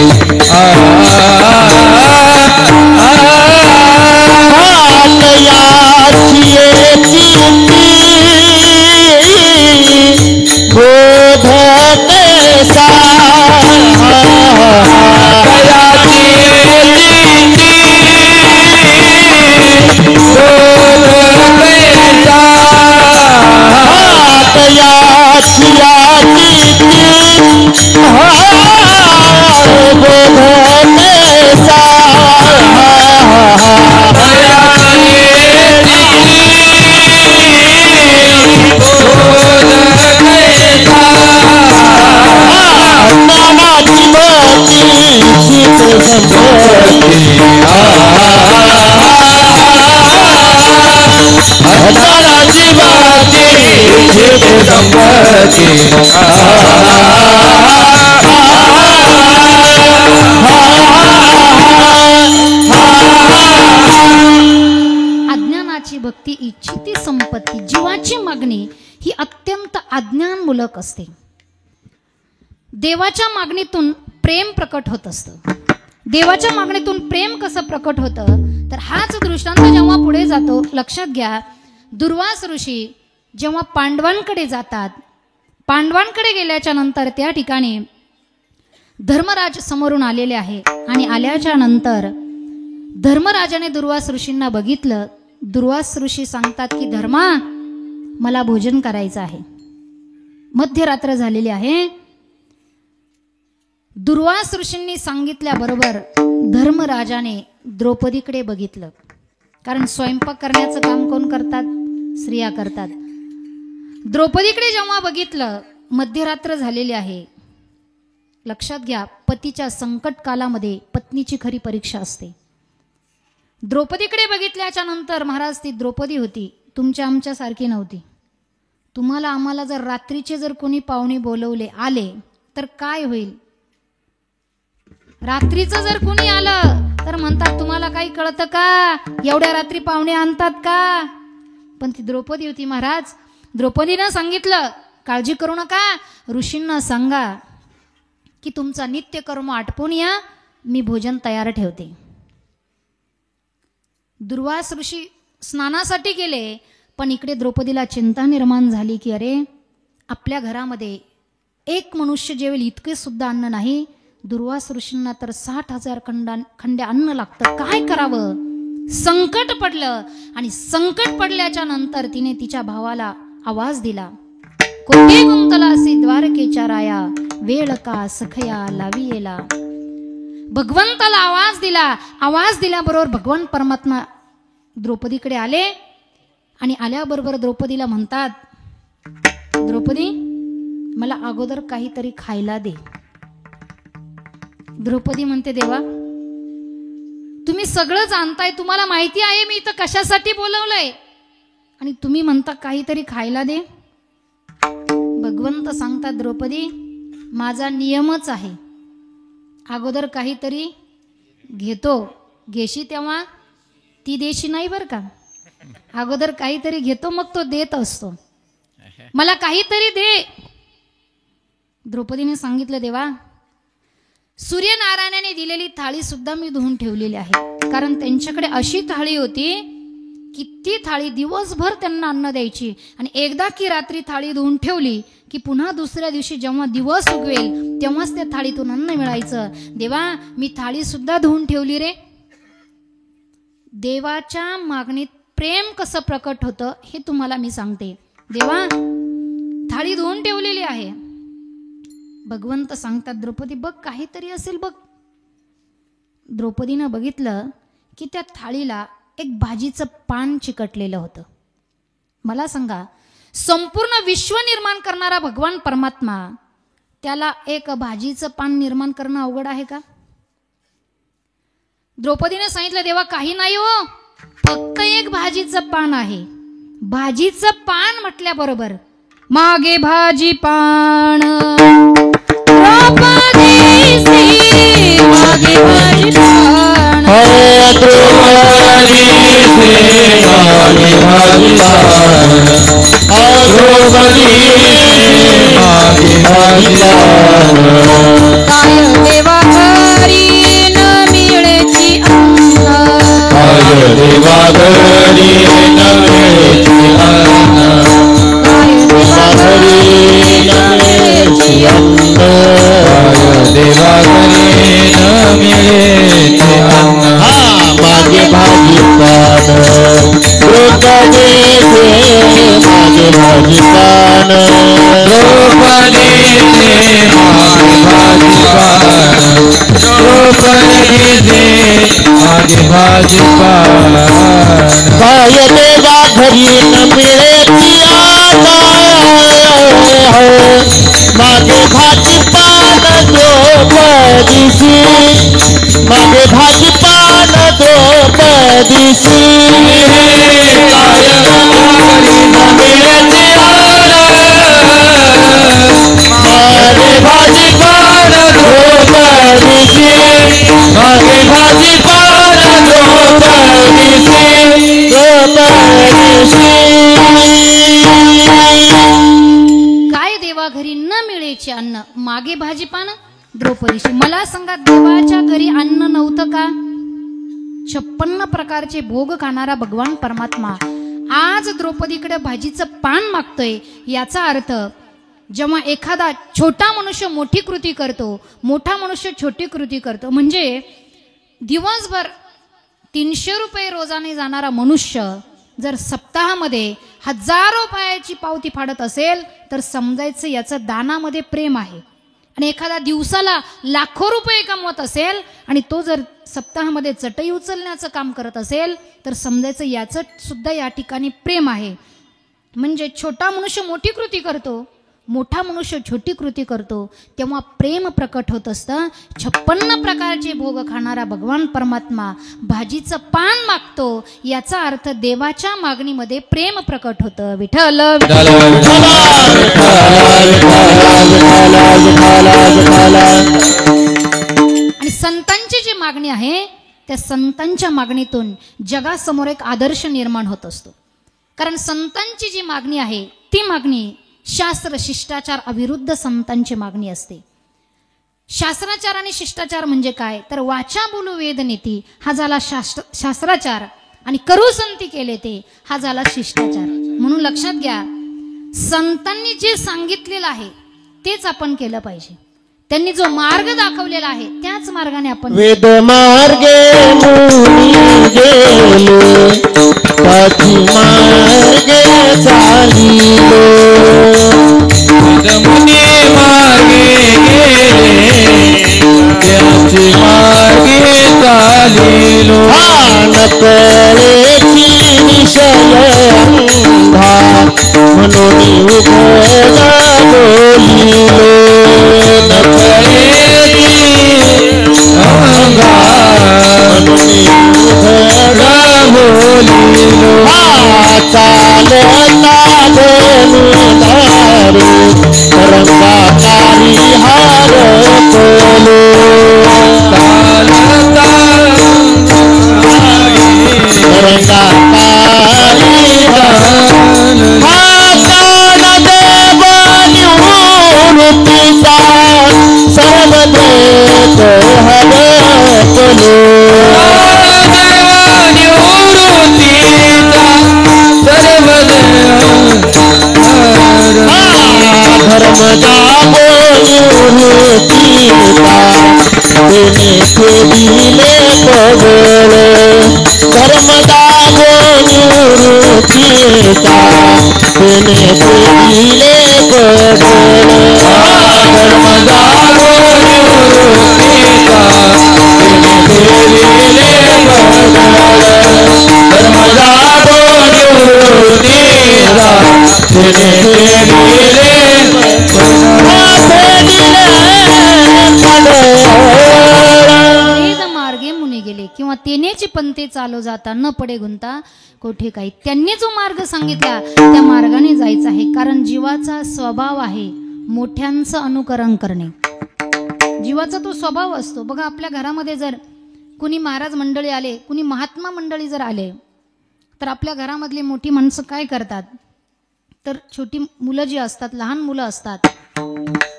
अज्ञानाची भक्ती इच्छिती संपत्ती. जीवाची मागणी ही अत्यंत अज्ञानमूलक असते. देवाच्या मागणीतून प्रेम प्रकट होत असतं. देवाच्या मागणीतून प्रेम कसं प्रकट होतं तर हाच दृष्टांत जेव्हा पुढे जातो. लक्षात घ्या, दुर्वास ऋषी जेव्हा पांडवांकडे जातात, पांडवांकडे गेल्याच्या नंतर त्या ठिकाणी धर्मराज समोरून आलेले आहे आणि आल्याच्या नंतर धर्मराजाने दुर्वास ऋषींना बघितलं. दुर्वास ऋषी सांगतात की धर्मा मला भोजन करायचं आहे, मध्यरात्र झालेली आहे. दुर्वास ऋषींनी सांगितल्याबरोबर धर्मराजाने द्रौपदीकडे बघितलं, कारण स्वयंपाक करण्याचं काम कोण करतात? स्त्रिया करतात. द्रौपदीकडे जेव्हा बघितलं, मध्यरात्र झालेली आहे. लक्षात घ्या, पतीच्या संकट कालामध्ये पत्नीची खरी परीक्षा असते. द्रौपदीकडे बघितल्याच्या नंतर महाराज ती द्रौपदी होती, तुमच्या आमच्या सारखी नव्हती. तुम्हाला आम्हाला जर रात्रीचे जर कोणी पाहुणे बोलवले आले तर काय होईल? रात्रीचं जर कोणी आलं तर म्हणतात तुम्हाला काही कळतं का, एवढ्या रात्री पाहुणे आणतात का? पण ती द्रौपदी होती महाराज. द्रौपदीनं सांगितलं काळजी करू नका, ऋषींना सांगा की तुमचा नित्यकर्म आटपून या, मी भोजन तयार ठेवते. दुर्वास ऋषी स्नानासाठी गेले, पण इकडे द्रौपदीला चिंता निर्माण झाली की अरे आपल्या घरामध्ये एक मनुष्य जेवेल इतके सुद्धा अन्न नाही, दुर्वास ऋषींना तर 60,000 खंड्या अन्न लागतं, काय करावं? संकट पडलं आणि संकट पडल्याच्या नंतर तिने तिच्या भावाला आवाज दिला, कोठे गुंतलासी द्वारकेच्या राया, वेळ का सखया लावी येला. भगवंताला आवाज दिला. आवाज दिल्याबरोबर भगवान परमात्मा द्रौपदीकडे आले आणि आल्याबरोबर द्रौपदीला म्हणतात, द्रौपदी मला अगोदर काहीतरी खायला दे. द्रौपदी म्हणते, देवा तुम्ही सगळं जाणताय, तुम्हाला माहिती आहे मी इथं कशासाठी बोलवलंय आणि तुम्ही म्हणता काहीतरी खायला दे. भगवंत सांगतात, द्रौपदी माझा नियमच आहे, अगोदर काहीतरी घेतो, घेशी तेव्हा ती देशी नाही बरं का, अगोदर काहीतरी घेतो मग तो देत असतो, मला काहीतरी दे. द्रौपदीने सांगितलं, देवा सूर्यनारायणाने दिलेली थाळी सुद्धा मी धुवून ठेवलेली आहे, कारण त्यांच्याकडे अशी थाळी होती की ती थाळी दिवसभर त्यांना अन्न द्यायची आणि एकदा की रात्री थाळी धुवून ठेवली की पुन्हा दुसऱ्या दिवशी जेव्हा दिवस उगवेल तेव्हाच त्या थाळीतून अन्न मिळायचं. देवा मी थाळी सुद्धा धुवून ठेवली रे. देवाच्या मागणीत प्रेम कसं प्रकट होतं हे तुम्हाला मी सांगते. देवा थाळी धुवून ठेवलेली आहे. भगवंत सांगतात, द्रौपदी बघ काहीतरी असेल बघ. द्रौपदीनं बघितलं की त्या थाळीला एक भाजीचं पान चिकटलेलं होतं. मला सांगा, संपूर्ण विश्व निर्माण करणारा भगवान परमात्मा त्याला एक भाजीचं पान निर्माण करणं अवघड आहे का? द्रौपदीने सांगितलं, देवा काही नाही हो, फक्त एक भाजीचं पान आहे. भाजीचं पान म्हटल्याबरोबर मागे भाजी पान, द्रौपदीसी मागे भाजी पान, द्रौपदीसी मागे भाजी पान, द्रौपदीसी मागे भाजी पान. काय देवा घरी न मिळेची अन्न, काय देवा घरी न मिळेची अन्न, काय देवा घरी न मिळेची अन्न, देवा घरी न मिळेचे अन्न. मागे भाजी पान, द्रौपदीचे मागे भाजी पान, द्रौपदीचे मागे भाजी पान, द्रौपदीचे मागे भाजी पान. काय देवा घरी न मिळेची अन्न, मागे भाजी पान द्रौपदीसी, मागे भाजी पान द्रौपदीसी. काय घरी न मिळेची अन्न, मागे भाजी पान द्रौपदीसी, मागे भाजी पान द्रौपदीसी, द्रौपदीसी. काय देवा घरी न मिळेचे अन्न, मागे भाजी पान द्रौपदीशी. मला सांगा, देवाच्या घरी अन्न नव्हतं का? 56 प्रकारचे भोग खाणारा भगवान परमात्मा आज द्रौपदीकडे भाजीचं पान मागतोय. याचा अर्थ जेव्हा एखादा छोटा मनुष्य मोठी कृती करतो, मोठा मनुष्य छोटी कृती करतो, म्हणजे दिवसभर 300 रुपये रोजाने जाणारा मनुष्य जर सप्ताहामध्ये 1000 रुपयाची पावती फाडत असेल तर समजायचं याचं दानामध्ये प्रेम आहे. आणि एखादा दिवसाला लाखो रुपये कमवत असेल आणि तो जर सप्ताहामध्ये चटई उचलण्याचं काम करत असेल तर समजायचं याचं सुद्धा या ठिकाणी प्रेम आहे. म्हणजे छोटा मनुष्य मोठी कृती करतो, मोठा मनुष्य छोटी कृती करतो, तेव्हा प्रेम प्रकट होत असतं. 56 प्रकारचे भोग खाणारा भगवान परमात्मा भाजीचं पान मागतो. याचा अर्थ देवाच्या मागणीमध्ये प्रेम प्रकट होतं. विठ्ठल आणि संतांची जी मागणी आहे त्या संतांच्या मागणीतून जगासमोर एक आदर्श निर्माण होत असतो. कारण संतांची जी मागणी आहे ती मागणी शास्त्र शिष्टाचार अविरुद्ध संतांची मागणी असते. शास्त्राचार आणि शिष्टाचार म्हणजे काय तर वाचा बोलू वेद नीती हा झाला शास्त्राचार आणि करू संती केले ते हा झाला शिष्टाचार. म्हणून लक्षात घ्या, संतांनी जे सांगितलेलं आहे तेच आपण केलं पाहिजे. त्यांनी जो मार्ग दाखवलेला आहे त्याच त्याच मार्गाने आपण वेद मार्गे मुनी गेले पाठी मार्गे चालिलो मुनी मार्गे गेले त्याचे मार्गे चालिलो नकळेची विषय अंधा म्हणून उघड बोलिलो नकळेची अंगा उघड बोलिलो चालता बोलणारे रंगाकारी हार कोलो किंवा तेनेची पंथे चालू जाता न पडे गुंता कोठे काही. त्यांनी जो मार्ग सांगितला त्या मार्गाने जायचं आहे. कारण जीवाचा स्वभाव आहे मोठ्यांचं अनुकरण करणे. जीवाचा तो स्वभाव असतो. बघा आपल्या घरामध्ये जर कुणी महाराज मंडळी आले, कुणी महात्मा मंडळी जर आले, तर आपल्या घरामधली मोठी माणसं काय करतात, तर छोटी मुलं जी असतात, लहान मुलं असतात,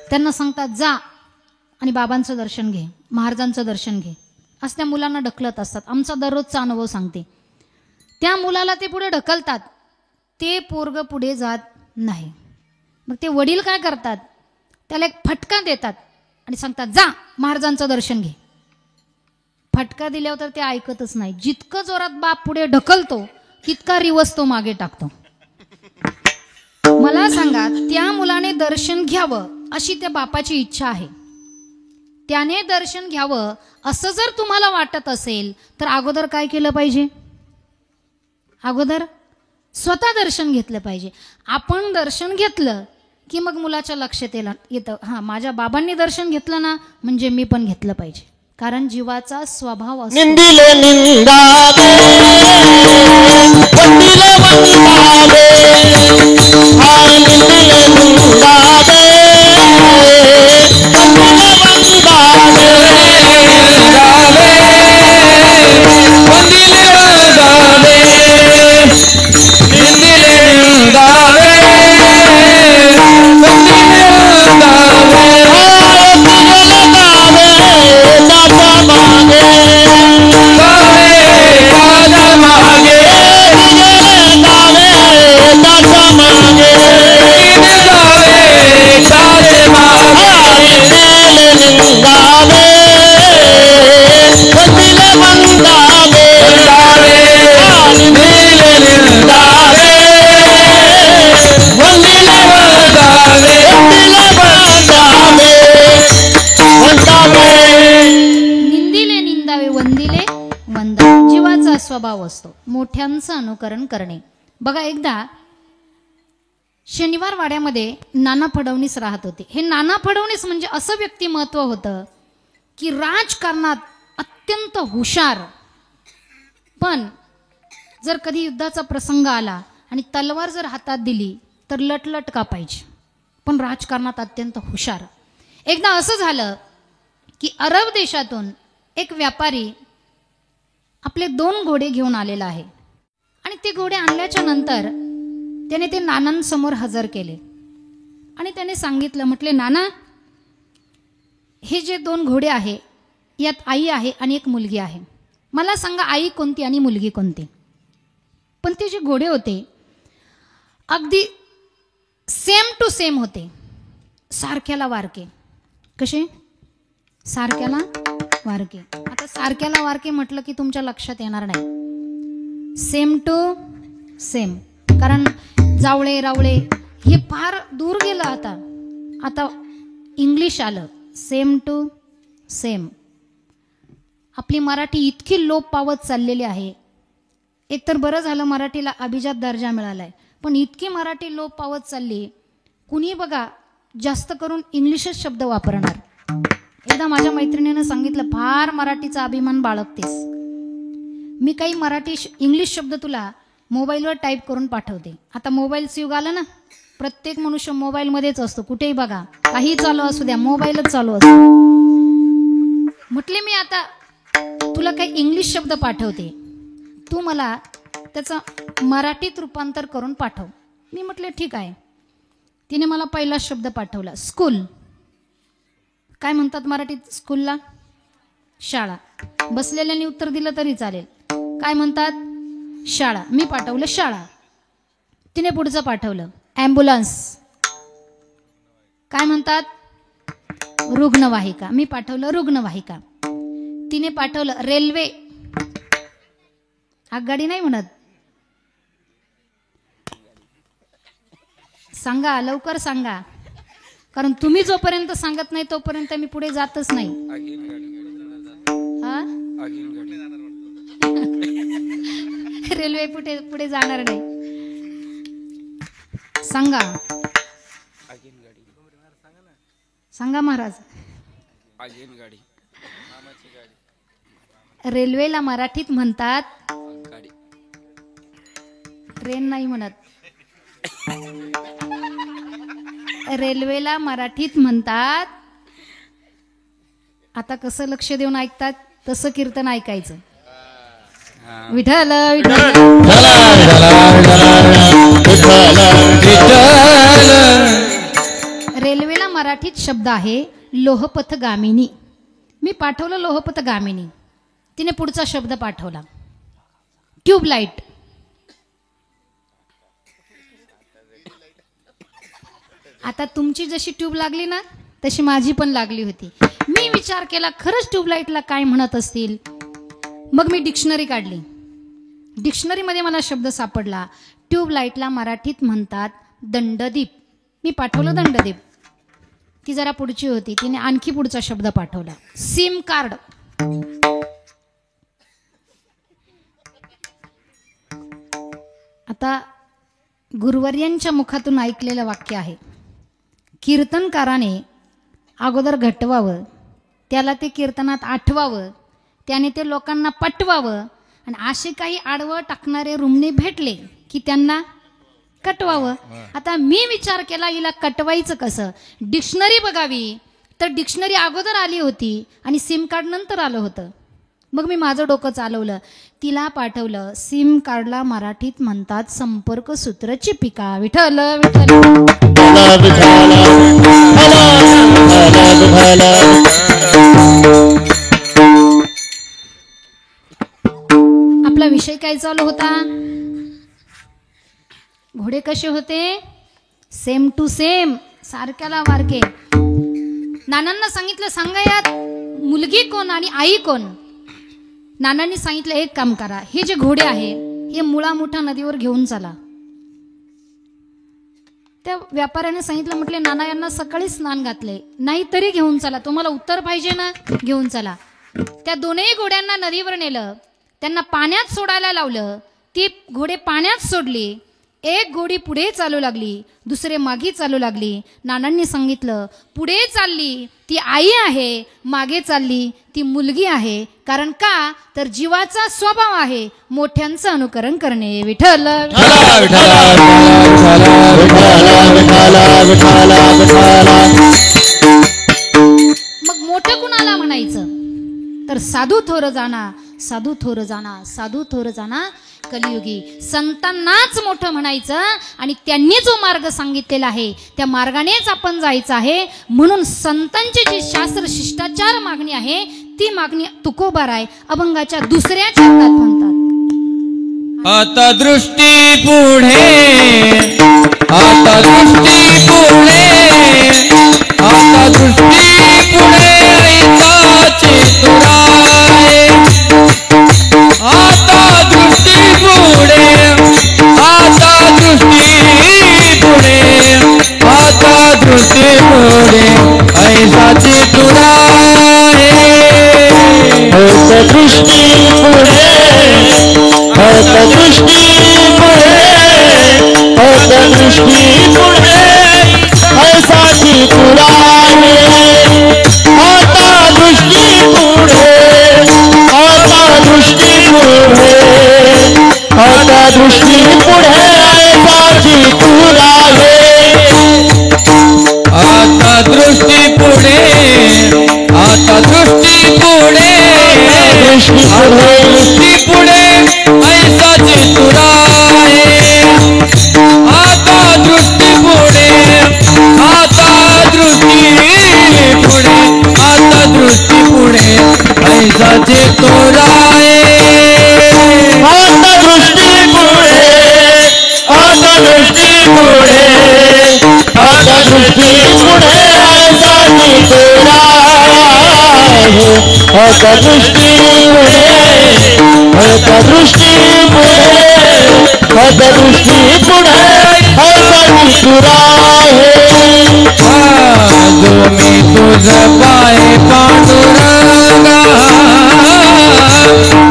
त्यांना सांगतात जा आणि बाबांचं दर्शन घे, महाराजांचं दर्शन घे, असं त्या मुलांना ढकलत असतात. आमचा दररोजचा अनुभव सांगते. त्या मुलाला ते पुढे ढकलतात, ते पोरग पुढे जात नाही. मग ते वडील काय करतात, त्याला एक फटका देतात आणि सांगतात जा महाराजांचं दर्शन घे. फटका दिल्यावर तर ते ऐकतच नाही. जितकं जोरात बाप पुढे ढकलतो तितका रिवर्स तो मागे टाकतो. मला सांगा, त्या मुलाने दर्शन घ्यावं अशी त्या बापाची इच्छा आहे. त्याने दर्शन घ्यावं असं जर तुम्हाला वाटत असेल तर अगोदर काय केलं पाहिजे, अगोदर स्वतः दर्शन घेतलं पाहिजे. आपण दर्शन घेतलं की मग मुलाच्या लक्षात येतं हां माझ्या बाबांनी दर्शन घेतलं ना म्हणजे मी पण घेतलं पाहिजे. कारण जीवाचा स्वभाव असतो. निंदिले निंदावे वंदिले वंदावे निंदिले निंदावे स्वभाव असतो मोठ्यांचं अनुकरण करणे. बघा एकदा शनिवार वाड्यामध्ये नाना फडणवीस राहत होते. हे नाना फडणवीस म्हणजे असं व्यक्तिमत्व होतं की राजकारणात अत्यंत हुशार, पण जर कधी युद्धाचा प्रसंग आला आणि तलवार जर हातात दिली तर लटलट कापायची, पण राजकारणात अत्यंत हुशार. एकदा असं झालं की अरब देशातून एक व्यापारी आपले 2 घोडे घेऊन आलेला आहे आणि ते घोडे आणल्याच्या नंतर त्याने ते नानांसमोर हजर केले आणि त्याने सांगितलं, म्हटले नाना हे जे 2 घोडे आहे यात आई आहे आणि एक मुलगी आहे, मला सांगा आई कोणती आणि मुलगी कोणती. पण ते जे घोडे होते अगदी सेम टू सेम होते, सारख्याला वारके. कसे? सारख्याला वारके. आता सारख्याला वारके म्हटलं की तुमच्या लक्षात येणार नाही. सेम टू सेम, कारण जावळे रावळे हे फार दूर गेलं. आता इंग्लिश आलं. Same to same. आपली मराठी इतकी लोप पावत चाललेली आहे. एकतर बरं झालं मराठीला अभिजात दर्जा मिळालाय, पण इतकी मराठी लोप पावत चालली. कुणी बघा जास्त करून इंग्लिशच शब्द वापरणार. एकदा माझ्या मैत्रिणीनं सांगितलं, फार मराठीचा अभिमान बाळगतेस. मी काही इंग्लिश शब्द तुला मोबाईलवर टाईप करून पाठवते. आता मोबाईलचं युग आलं ना, प्रत्येक मनुष्य मोबाईलमध्येच असतो. कुठेही बघा, काही चालू असू द्या, मोबाईलच चालू असतो. म्हटले मी आता तुला काही इंग्लिश शब्द पाठवते, तू मला त्याचं मराठीत रूपांतर करून पाठव. मी म्हटले ठीक आहे. तिने मला पहिला शब्द पाठवला, स्कूल. काय म्हणतात मराठीत स्कूलला? शाळा. बसलेल्याने उत्तर दिलं तरी चालेल. काय म्हणतात? शाळा. मी पाठवलं शाळा. तिने पुढचं पाठवलं, ॲम्ब्युलन्स. काय म्हणतात? रुग्णवाहिका. मी पाठवलं रुग्णवाहिका. तिने पाठवलं रेल्वे. आगगाडी नाही म्हणत. सांगा, लवकर सांगा, कारण तुम्ही जोपर्यंत सांगत नाही तोपर्यंत मी पुढे जातच नाही. रेल्वे पुढे जाणार नाही. सांगा सांगा महाराज. रेल्वेला मराठीत म्हणतात, ट्रेन नाही म्हणत, रेल्वेला मराठीत म्हणतात. आता कसं लक्ष देऊन ऐकतात तसं कीर्तन ऐकायचं. विठ्ठल विठ्ठल. रेल्वेला मराठीत शब्द आहे लोहपथगामिनी. मी पाठवलं लोहपथगामिनी. तिने पुढचा शब्द पाठवला ट्यूबलाईट. आता तुमची जशी ट्यूब लागली ना तशी माझी पण लागली होती. मी विचार केला खरंच ट्यूबलाईटला काय म्हणत असतील. मग मी डिक्शनरी काढली. डिक्शनरीमध्ये मला शब्द सापडला, ट्यूबलाईटला मराठीत म्हणतात दंडदीप. मी पाठवलं दंडदीप. ती जरा पुढची होती, तिने आणखी पुढचा शब्द पाठवला सिम कार्ड. आता गुरुवर्यांच्या मुखातून ऐकलेलं वाक्य आहे, कीर्तनकाराने अगोदर घटवावं, त्याला ते कीर्तनात आठवावं, त्याने ते लोकांना पटवावं, आणि असे काही आडवं टाकणारे रुमणे भेटले की त्यांना कटवावं. आता मी विचार केला हिला कटवायचं कसं. डिक्शनरी बघावी तर डिक्शनरी अगोदर आली होती आणि सिम कार्ड नंतर आलं होतं. मग मी माझं डोकं चालवलं, तिला पाठवलं सिम कार्डला मराठीत म्हणतात संपर्क सूत्र चिपिका. विठ्ठल विठ्ठल. आपला विषय काय चालू होता? घोडे कसे होते? Same to same, सारख्याला Warke. नानांना सांगितलं सांगा यात मुलगी कोण आणि आई कोण. नानांनी सांगितलं एक काम करा, हे जे घोडे आहे हे मुळा मोठा नदीवर घेऊन चला. त्या व्यापाऱ्याने सांगितलं, म्हटले नाना यांना सकाळी स्नान घातले नाही तरी घेऊन चला, तुम्हाला उत्तर पाहिजे ना, घेऊन चला. त्या दोनही घोड्यांना नदीवर नेलं, त्यांना पाण्यात सोडायला लावलं. ती घोडे पाण्यात सोडली. एक घोडी पुढे चालू लागली, दुसरे मागे चालू लागली. नानांनी सांगितलं पुढे चालली ती आई आहे, मागे चालली ती मुलगी आहे. कारण का तर जीवाचा स्वभाव आहे मोठ्यांचं अनुकरण करणे. विठ्ठल. मग मोठं कुणाला म्हणायचं तर साधू थोर जाणा, साधू थोर जाणा, साधू थोर जाणा कलियुगी. संतांनाच मोठं म्हणायचं आणि त्यांनी जो मार्ग सांगितलेला आहे त्या मार्गानेच आपण जायचं आहे. म्हणून संतांची जी शास्त्र शिष्टाचार मागणी आहे ती मागणी तुकोबाराय अभंगाच्या दुसऱ्या छंदात म्हणतात. आता दृष्टी पुढे, आता दृष्टी पुढे, आता दृष्टी पुढे ऐकाची तुरा. दृष्टी पुढे दृष्टी पुढे दृष्टी पुढे ऐसाची तुरा आता दृष्टी पुढे आता दृष्टी पुढे आता दृष्टी पुढे ऐसाची तुरा आता दृष्टी पुढे आता दृष्टी पुढे दृष्टी पुढे दृष्टी पुढे ऐसा चितुरा आहे आता दृष्टी पुढे आता दृष्टी पुढे आता दृष्टी पुढे ऐसा चितुरा आहे आता दृष्टी पुढे आता दृष्टी पुढे आता दृष्टी पुढे ऐसा चितुरा आता दृष्टी पुढे आता दृष्टी पुढे आता दृष्टी पुढे ऐसा चितुरा जो मी तुझ पाय पांडुरंगा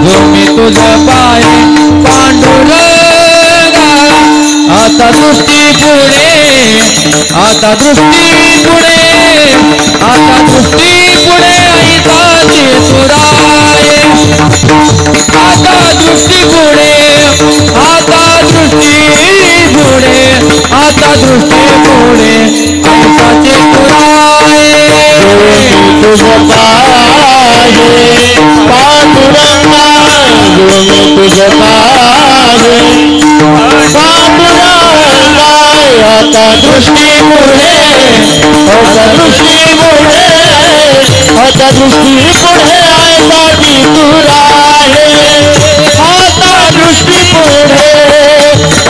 जो मी तुझ पाय पांडुरंगा आता दृष्टी पुढे आता दृष्टी पुढे आता दृष्टी पुढे ऐसा चितुराय आता दृष्टी पुढे आता दृष्टी पुढे आता दृष्टी पुढे ऐसा चितुराय तुझ पाहे पांडुरंगा जो मी तुझ पाहे पांडुरंगा आता दृष्टी पुढे आता दृष्टी पुढे आता दृष्टी पुढे ऐसा चितुराय आता दृष्टी पुढे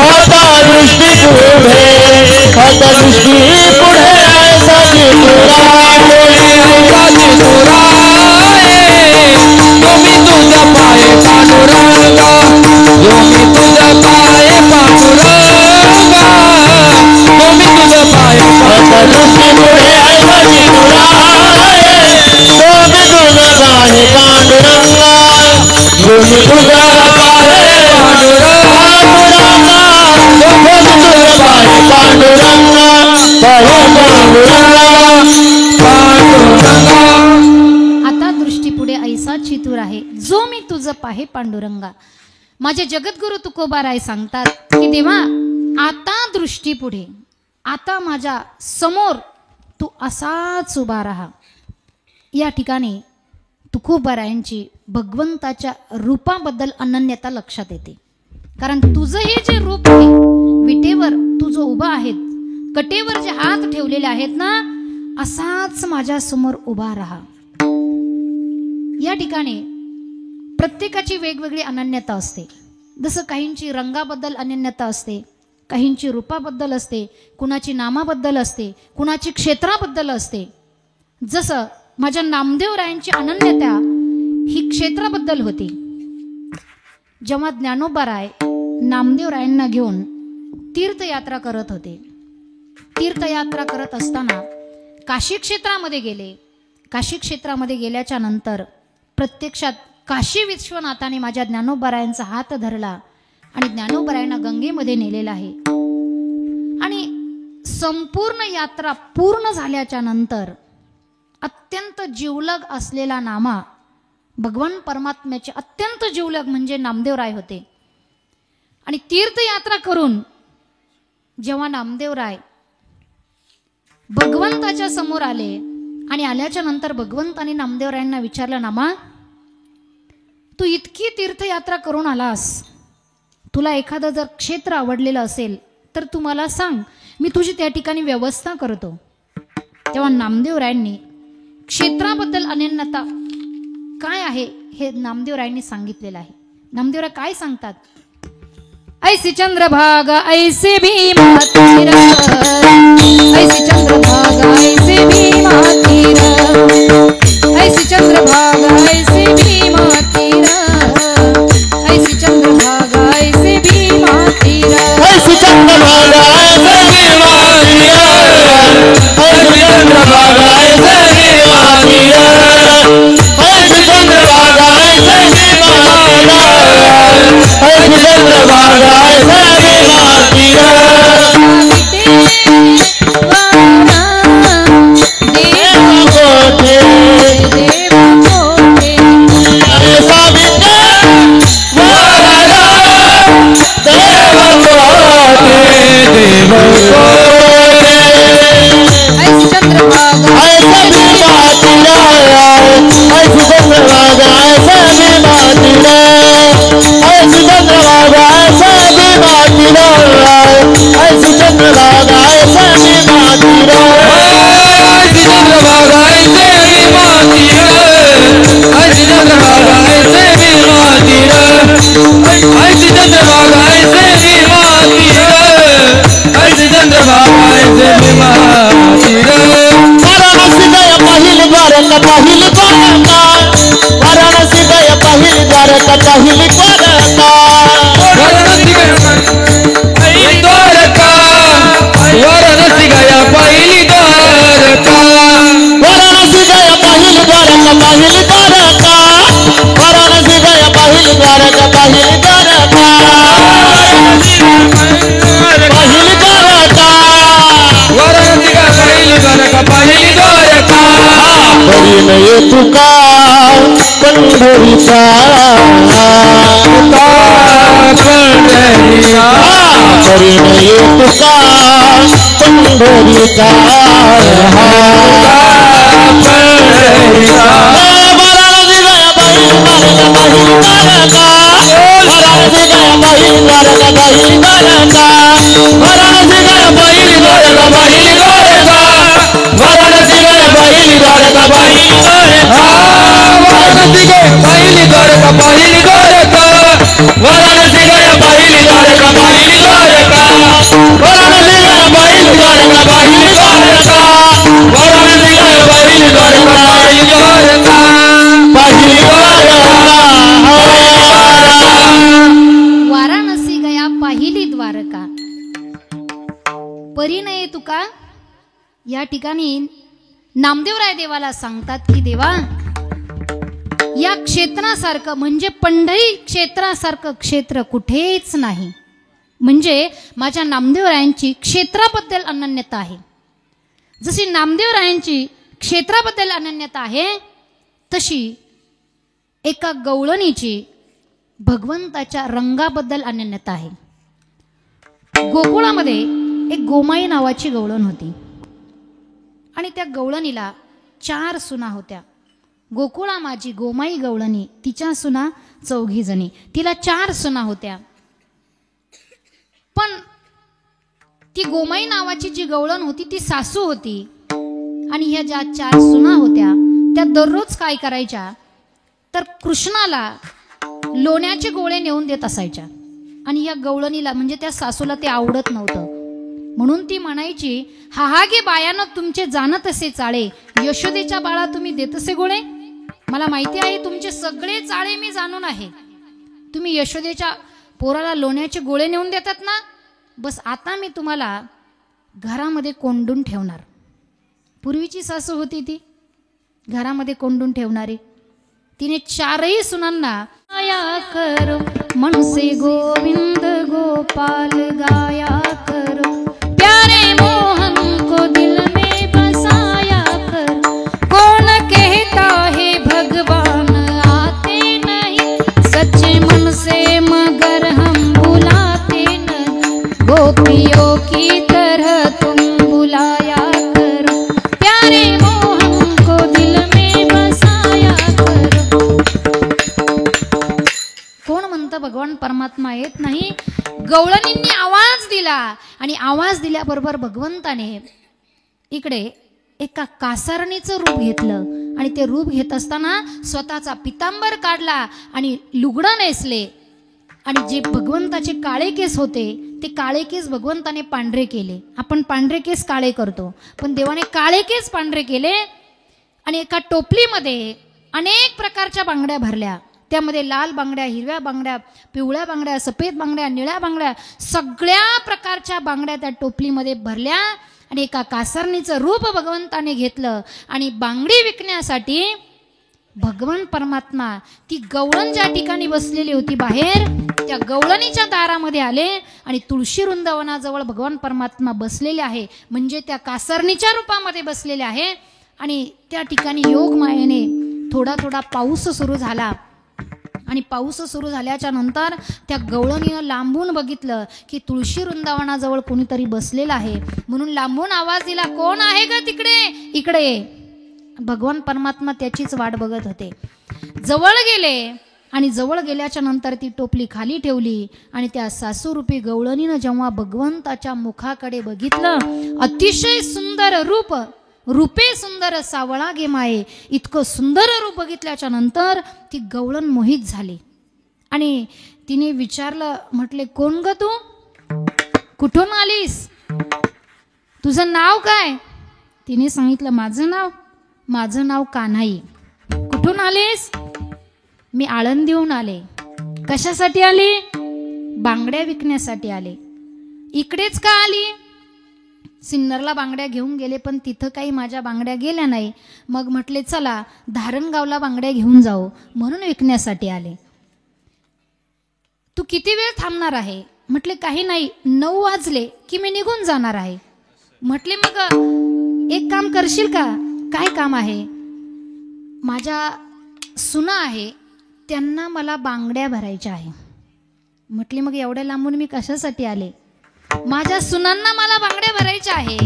आता दृष्टी पुढे आता दृष्टी पुढे ऐसा चितुराय जो मी तुझ पाय पांडुरंगा जो मी तुझ पाय पांडुरंगा जो मी तुझ पाय आता दृष्टी पुढे ऐसा चितुराय जो मी तुझ पाहे पांडुरंगा जो मी तुझ पाहे पांडुरंगा जो मी तुझ पाहे पांडुरंगा पाहे पांडुरंगा आता दृष्टी पुढे ऐसा चितूर आहे जो मी तुझं पाहे पांडुरंगा. माझे जगद्गुरु तुकोबाराय सांगतात की देवा आता दृष्टी पुढे आता माझ्या समोर तू असाच उभा राहा. या ठिकाणी तुकोबारायांची भगवंताच्या रूपाबद्दल अनन्यता लक्षात येते. कारण तुझं हे जे रूप आहे विटेवर तू जो उभा आहेत कटेवर जे हात ठेवलेले आहेत ना असाच माझ्या समोर उभा राहा. या ठिकाणी प्रत्येकाची वेगवेगळी अनन्यता असते. जसं काहींची रंगाबद्दल अनन्यता असते, काहींची रूपाबद्दल असते, कुणाची नामाबद्दल असते, कुणाची क्षेत्राबद्दल असते. जसं माझ्या नामदेवरायांची अनन्यता ही क्षेत्राबद्दल होती. जेव्हा ज्ञानोबाराय नामदेवरायांना घेऊन तीर्थयात्रा करत होते, तीर्थयात्रा करत असताना काशी क्षेत्रामध्ये गेले. काशी क्षेत्रामध्ये गेल्याच्या नंतर प्रत्यक्षात काशी विश्वनाथाने माझ्या ज्ञानोबारायांचा हात धरला आणि ज्ञानोबारायांना गंगेमध्ये नेलेला आहे. आणि संपूर्ण यात्रा पूर्ण झाल्याच्या नंतर अत्यंत जिवलग असलेला नामा भगवान परमात्म्याचे अत्यंत जिवलग म्हणजे नामदेवराय होते. आणि तीर्थयात्रा करून जेव्हा नामदेवराय भगवंताच्या समोर आले आणि आल्याच्या नंतर भगवंताने नामदेवरायांना विचारलं, नामा तू इतकी तीर्थयात्रा करून आलास, तुला एखादं जर क्षेत्र आवडलेलं असेल तर तू मला सांग, मी तुझी त्या ठिकाणी व्यवस्था करतो. तेव्हा नामदेवरायांनी क्षेत्राबद्दल अनन्यता काय आहे हे नामदेवरायांनी सांगितलेलं आहे. नामदेवराय काय सांगतात, ऐसे चंद्रभागा ऐसे भीमा तीर, ऐसे चंद्रभागा ऐसे भीमा तीर, ऐसे चंद्रभागा ऐसे भीमा तीर, ऐसे चंद्रभागा ऐसे भीमा तीर, ऐसे चंद्रभागा ऐसे भीमा तीर, ऐसे चंद्रभागा ऐसे भीमा तीर, ऐसे चंद्रभागा ऐसे चंद्रभागा ये तुका पंढरीचा ये तुका पंढरीचा वाराणसी गया पहिली द्वारका. परी नये तुका या ठिकाणी नामदेवराय देवाला सांगतात की देवा, या क्षेत्रासारखं म्हणजे पंढरी क्षेत्रासारखं क्षेत्र कुठेच नाही. म्हणजे माझ्या नामदेवरायांची क्षेत्राबद्दल अनन्यता आहे. जशी नामदेवरायांची क्षेत्राबद्दल अनन्यता आहे, तशी एका गवळणीची भगवंताच्या रंगाबद्दल अनन्यता आहे. गोकुळामध्ये एक गोमाई नावाची गवळण होती आणि त्या गवळणीला 4 सुना होत्या. गोकुळा माझी गोमाई गवळणी, तिच्या सुना 4 जणी, तिला 4 सुना होत्या. पण ती गोमाई नावाची जी गवळण होती ती सासू होती आणि ह्या ज्या 4 सुना होत्या त्या दररोज काय करायच्या तर कृष्णाला लोण्याचे गोळे नेऊन देत असायच्या. आणि या गवळणीला म्हणजे त्या सासूला ते आवडत नव्हतं, म्हणून ती म्हणायची, हा गे बायानं तुमचे जाणत असे चाळे, यशोदेच्या बाळा तुम्ही देत असे गोळे. मला माहिती आहे तुमचे सगळे चाळे मी जाणून आहे. तुम्ही यशोदेच्या पोराला लोण्याचे गोळे नेऊन देतात ना, बस आता मी तुम्हाला घरामध्ये कोंडून ठेवणार. पूर्वीची सासू होती ती घरामध्ये कोंडून ठेवणारी. तिने 4ही सुनांना गाया करो मनसे गोविंद गोपाल गाया करो, प्यारे मोहन को दिल में बसाया करो. कौन कहता है भगवान आते नहीं, सच्चे मन से मगर हम बुलाते नहीं. गोपियों की तरह तुम बुलाया करो, प्यारे मोहन को दिल में बसाया करो. कोण म्हणतं भगवान परमात्मा येत नाही? गवळणींनी आवाज दिला आणि आवाज दिल्याबरोबर भगवंताने इकडे एका कासारणीचं रूप घेतलं आणि ते रूप घेत असताना स्वतःचा पितांबर काढला आणि लुगडं नेसले. आणि जे भगवंताचे काळे केस होते ते काळे केस भगवंताने पांढरे केले. आपण पांढरे केस काळे करतो, पण देवाने काळे केस पांढरे केले. आणि एका टोपलीमध्ये अनेक प्रकारच्या बांगड्या भरल्या. त्यामध्ये लाल बांगड्या, हिरव्या बांगड्या, पिवळ्या बांगड्या, सफेद बांगड्या, निळ्या बांगड्या, सगळ्या प्रकारच्या बांगड्या त्या टोपलीमध्ये भरल्या. आणि एका कासरणीचं रूप भगवंताने घेतलं आणि बांगडी विकण्यासाठी भगवान परमात्मा ती गवळण ज्या ठिकाणी बसलेली होती बाहेर, त्या त्या गवळणीच्या दारामध्ये आले आणि तुळशी वृंदावनाजवळ भगवान परमात्मा बसलेले आहे, म्हणजे त्या कासरणीच्या रूपामध्ये बसलेले आहे. आणि त्या ठिकाणी योग मायेने थोडा थोडा पाऊस सुरू झाला. आणि पाऊस सुरू झाल्याच्या नंतर त्या गवळणीनं लांबून बघितलं की तुळशी वृंदावनाजवळ कोणीतरी बसलेला आहे. म्हणून लांबून आवाज दिला, कोण आहे ग तिकडे, इकडे ये. भगवान परमात्मा त्याचीच वाट बघत होते. जवळ गेले आणि जवळ गेल्याच्या नंतर ती टोपली खाली ठेवली आणि त्या सासूरूपी गवळणीनं जेव्हा भगवंताच्या मुखाकडे बघितलं, अतिशय सुंदर रूप, रूपे सुंदर सावळा गे माये, इतकं सुंदर रूप बघितल्याच्या नंतर ती गवळण मोहित झाली. आणि तिने विचारलं, म्हटले कोण ग तू, कुठून आलीस, तुझं नाव काय. तिने सांगितलं, माझं नाव कान्हाई. कुठून आलीस, मी आळंदीहून आले. कशासाठी आली, बांगड्या विकण्यासाठी आले. इकडेच का आली, सिन्नरला बांगड्या घेऊन गेले पण तिथं काही माझ्या बांगड्या गेल्या नाही. मग म्हटले चला धारणगावला बांगड्या घेऊन जाऊ, म्हणून विकण्यासाठी आले. तू किती वेळ थांबणार आहे, म्हटले काही नाही, 9 वाजले की मी निघून जाणार आहे. म्हटले मग एक काम करशील का, काय काम आहे. माझ्या सुना आहे त्यांना मला बांगड्या भरायच्या आहे. म्हटले मग एवढ्या लांबून मी कशासाठी आले, माझ्या सुनांना मला बांगड्या भरायच्या आहे.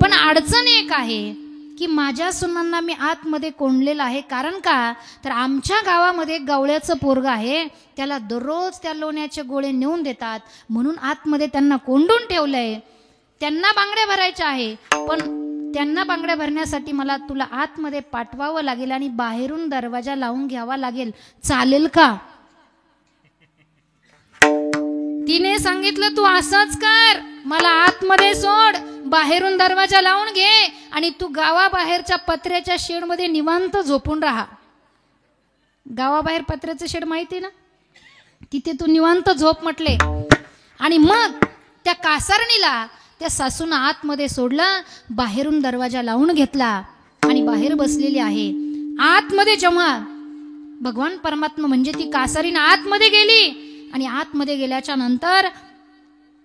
पण अडचण एक आहे की माझ्या सुनांना मी आतमध्ये कोंडलेलं आहे. कारण का तर आमच्या गावामध्ये गवळ्याचं पोरग आहे, त्याला दररोज त्या लोण्याचे गोळे नेऊन देतात, म्हणून आतमध्ये त्यांना कोंडून ठेवलंय. त्यांना बांगड्या भरायच्या आहे, पण त्यांना बांगड्या भरण्यासाठी मला तुला आतमध्ये पाठवावं लागेल आणि बाहेरून दरवाजा लावून घ्यावा लागेल, चालेल का. तिने सांगितलं तू असंच कर, मला आतमध्ये सोड, बाहेरून दरवाजा लावून घे आणि तू गावाबाहेरच्या पत्र्याच्या शेडमध्ये निवांत झोपून राहा. गावाबाहेर पत्र्याचं शेड माहिती ना, तिथे तू निवांत झोप म्हटले. आणि मग त्या कासारणीला त्या सासूनं आतमध्ये सोडलं, बाहेरून दरवाजा लावून घेतला आणि बाहेर बसलेली आहे. आतमध्ये जेव्हा भगवान परमात्मा म्हणजे ती कासारीनं आतमध्ये गेली आणि आतमध्ये गेल्याच्या नंतर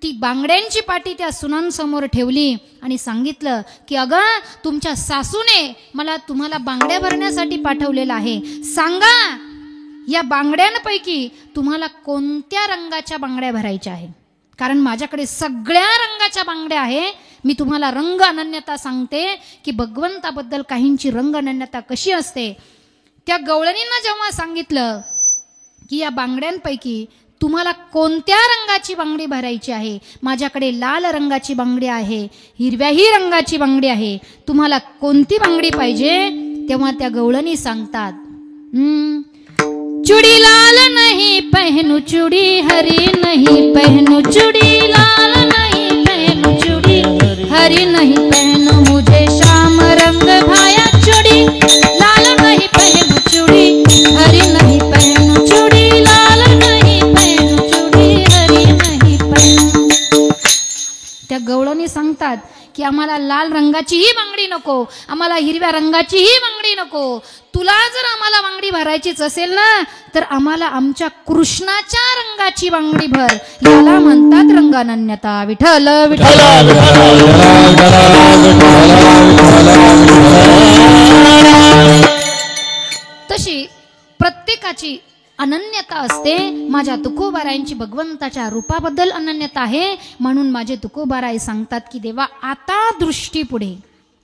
ती बांगड्यांची पाटी त्या सुनांसमोर ठेवली आणि सांगितलं की अगं तुमच्या सासूने मला तुम्हाला बांगड्या भरण्यासाठी पाठवलेलं आहे. सांगा या बांगड्यांपैकी तुम्हाला कोणत्या रंगाच्या बांगड्या भरायच्या आहे, कारण माझ्याकडे सगळ्या रंगाच्या बांगड्या आहे. मी तुम्हाला रंग अनन्यता सांगते की भगवंताबद्दल काहींची रंग अनन्यता कशी असते. त्या गवळणींना जेव्हा सांगितलं की या बांगड्यांपैकी तुम्हाला कोणत्या रंगाची बांगडी भरायची आहे, माझ्याकडे लाल रंगाची बांगडी आहे, हिरव्याही रंगाची बांगडी आहे, तुम्हाला कोणती बांगडी पाहिजे. तेव्हा त्या गवळणी सांगतात, चुड़ी लाल नहीं पहनू चुड़ी हरी नहीं पहनू, चुड़ी लाल नहीं पहनू चुड़ी हरी नहीं पहनू, मुझे श्याम रंग भाया चुड़ी लाल नहीं पहनू चुड़ी हरी नहीं पहनू, चुड़ी लाल नहीं पहनू चुड़ी हरी नहीं पहनू. त्या गवळणी सांगतात की आम्हाला लाल रंगाची ही बांगडी नको, आम्हाला हिरव्या रंगाची ही बांगडी नको. तुला जर आम्हाला बांगडी भरायचीच असेल ना तर आम्हाला आमच्या कृष्णाच्या रंगाची बांगडी भर. याला म्हणतात रंगानन्यता. विठ्ठल विठ्ठल. तशी प्रत्येकाची अनन्यता असते. माझ्या तुकोबारायांची भगवंताच्या रूपाबद्दल अनन्यता आहे, म्हणून माझे तुकोबाराय सांगतात की देवा आता दृष्टी पुढे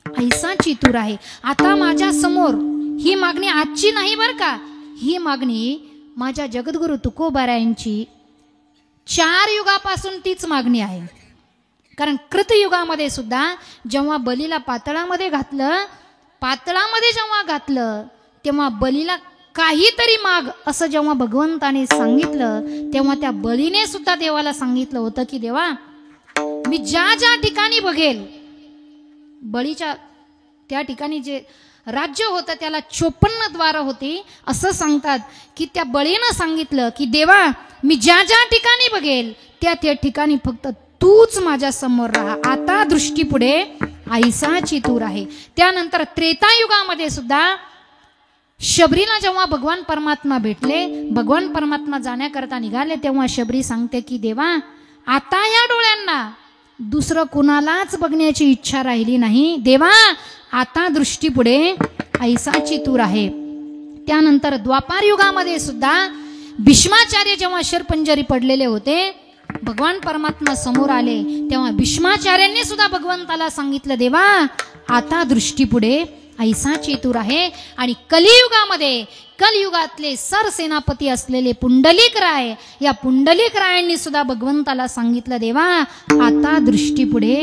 ऐसाची तूर आहे. आता माझ्या समोर ही मागणी आजची नाही बर का, ही मागणी माझ्या जगद्गुरु तुकोबारायांची 4 युगापासून तीच मागणी आहे. कारण कृतयुगामध्ये सुद्धा जेव्हा बलीला पातळामध्ये जेव्हा घातलं तेव्हा बलीला काहीतरी माग असं जेव्हा भगवंताने सांगितलं तेव्हा त्या बलीने सुद्धा देवाला सांगितलं होतं की देवा मी ज्या ज्या ठिकाणी बघेल, बळीच्या त्या ठिकाणी जे राज्य होतं त्याला 54 द्वार होती असं सांगतात की त्या बळीनं सांगितलं की देवा मी ज्या ज्या ठिकाणी बघेल त्या त्या ठिकाणी फक्त तूच माझ्या समोर राहा. आता दृष्टी पुढे ऐसाची तूर आहे. त्यानंतर त्रेतायुगामध्ये सुद्धा शबरीला जेव्हा भगवान परमात्मा भेटले, भगवान परमात्मा जाण्याकरता निघाले, तेव्हा शबरी सांगते की देवा आता या डोळ्यांना दुसरं कुणालाच बघण्याची इच्छा राहिली नाही. देवा आता दृष्टीपुढे ऐसाची तूर आहे. त्यानंतर द्वापार युगामध्ये सुद्धा भीष्माचार्य जेव्हा शरपंजरी पडलेले होते, भगवान परमात्मा समोर आले, तेव्हा भीष्माचार्यांनी सुद्धा भगवंताला सांगितलं देवा आता दृष्टीपुढे ऐसाची तूर आहे. आणि कलियुगामध्ये कलियुगातले सरसेनापती असलेले पुंडलिक राय, या पुंडलिक रायांनी सुद्धा भगवंताला सांगितलं देवा आता दृष्टीपुढे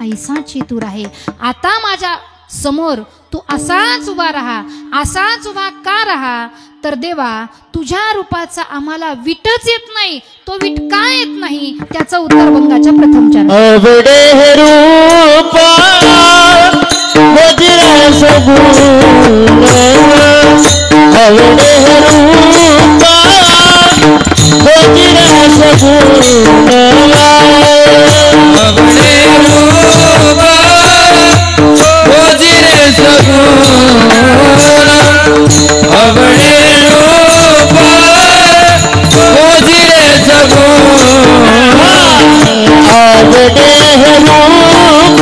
ऐसाची तूर आहे. आता माझ्या समोर तू असाच उभा राहा. असाच उभा का राहा? तर देवा तुझ्या रूपाचा आम्हाला विटच येत नाही. तो विट का येत नाही त्याचं उत्तर भंगाच्या प्रथम चरण. अवडे रूप वज्र सगुण, अवडे रूप वज्र सगुण, अवडे रूप वज्र सगुण, अवडे रूप वज्र सगुण, अवडे रूप वज्र सगुण, अवडे रूप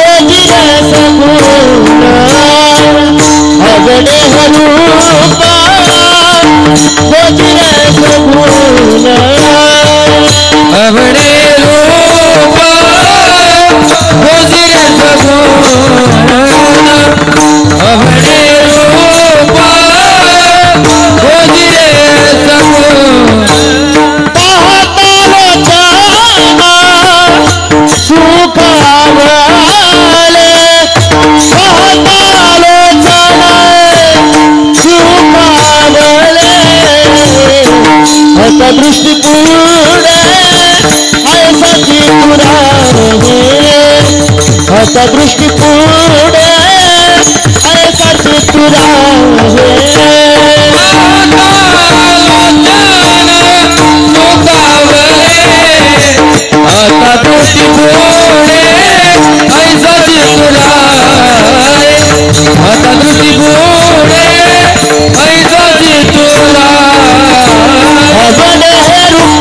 वज्र सगुण, अवडे रूप वज्र सगुण, अवडे रूप वज्र सगुण, सुखावले, सुखावले, हत दृष्टी पुढे ऐसाची तुरा हे, हत दृष्टी पुढे ऐसाची तुरा हे, आता दृष्टी पुढे ऐसाची तुराय, आता दृष्टी पुढे ऐसाची तुराय, अवडे रूप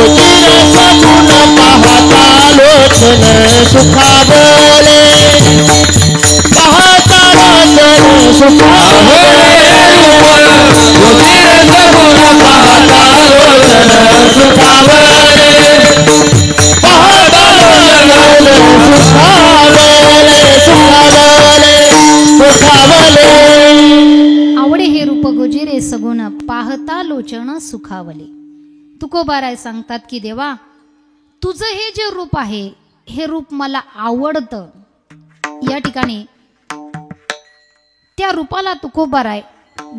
वज्र सगुण, पाहता लोचन सुखावले, पाहता लोचन सुखावले, वज्र सगुण, पाहता लोचन सुखावले, पाहता लोचन सुखावले, सुखावले, सुखावले. आवडे हे रूप गोजिरे सगुण, पाहता लोचन सुखावले. तुकोबाराय सांगतात की देवा तुझं हे जे रूप आहे हे रूप मला आवडतं. या ठिकाणी त्या रूपाला तुकोबाराय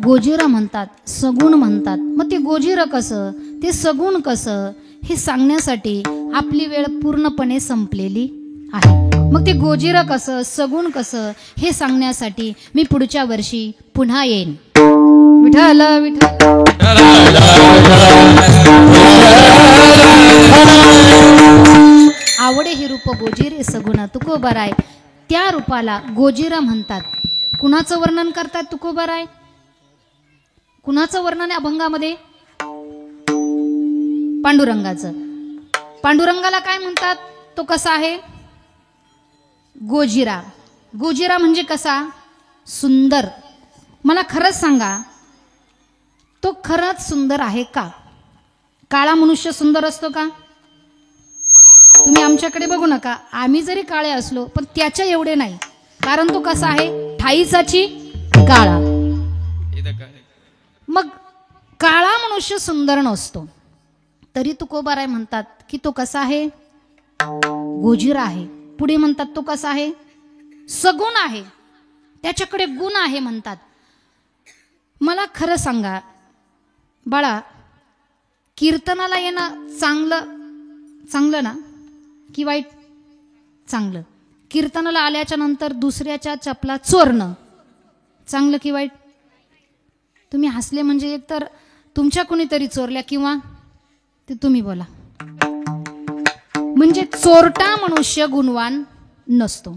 गोजिर म्हणतात, सगुण म्हणतात. मग ते गोजिर कसं, ते सगुण कसं हे सांगण्यासाठी आपली वेळ पूर्णपणे संपलेली आहे. मग ते गोजिर कसं, सगुण कसं हे सांगण्यासाठी मी पुढच्या वर्षी पुन्हा येईन. विठ्ठल विठ्ठल. आवडे हे रूप गोजिरे सगुण, तुकोबाराय त्या रूपाला गोजिर म्हणतात. कुणाचं वर्णन करतात तुकोबाराय? कुणाचं वर्णन आहे अभंगामध्ये? पांडुरंगाचं. पांडुरंगाला काय म्हणतात? तो कसा आहे? गोजिरा. गोजिरा म्हणजे कसा? सुंदर. मला खरंच सांगा तो खरंच सुंदर आहे का? काळा मनुष्य सुंदर असतो का? तुम्ही आमच्याकडे बघू नका, आम्ही जरी काळे असलो पण त्याच्या एवढे नाही. कारण तो कसा आहे? ठाईचाची काळा. मग काळा मनुष्य सुंदर नसतो. तरी तुकोबाराय म्हणतात की तो कसा आहे? गोजिरा आहे. पुढे म्हणतात तो कसा आहे? सगुण आहे, त्याच्याकडे गुण आहे म्हणतात. मला खरं सांगा बाळा, कीर्तनाला येणं चांगलं ना की वाईट? चांगलं. कीर्तनाला आल्याच्या नंतर दुसऱ्याच्या चपला चोरणं चांगलं की वाईट? तुम्ही हसले म्हणजे एकतर तुमच्या कुणीतरी चोरल्या किंवा ते तुम्ही बोला. म्हणजे चोरटा मनुष्य गुणवान नसतो.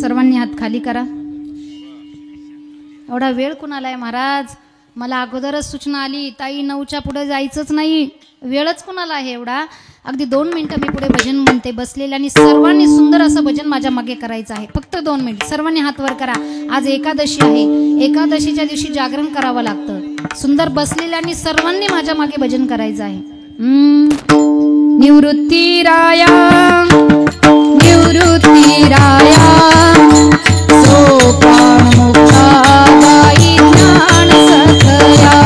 सर्वांनी हात खाली करा. एवढा वेळ कुणाला आहे महाराज? मला अगोदरच सूचना आली, ताई 9च्या पुढे जायचंच नाही. वेळच कुणाला आहे एवढा? अगदी 2 मिनिटं मी पुढे भजन म्हणते बसलेल्यानी. सर्वांनी सुंदर असं भजन माझ्या मागे करायचं आहे. फक्त 2 मिनिट. सर्वांनी हात वर करा. आज एकादशी आहे. एकादशीच्या दिवशी जागरण करावं लागतं. सुंदर बसलेल्यानी सर्वांनी माझ्या मागे भजन करायचं आहे. निवृत्ती राया सोपान मुक्ताबाई ज्ञान सखया.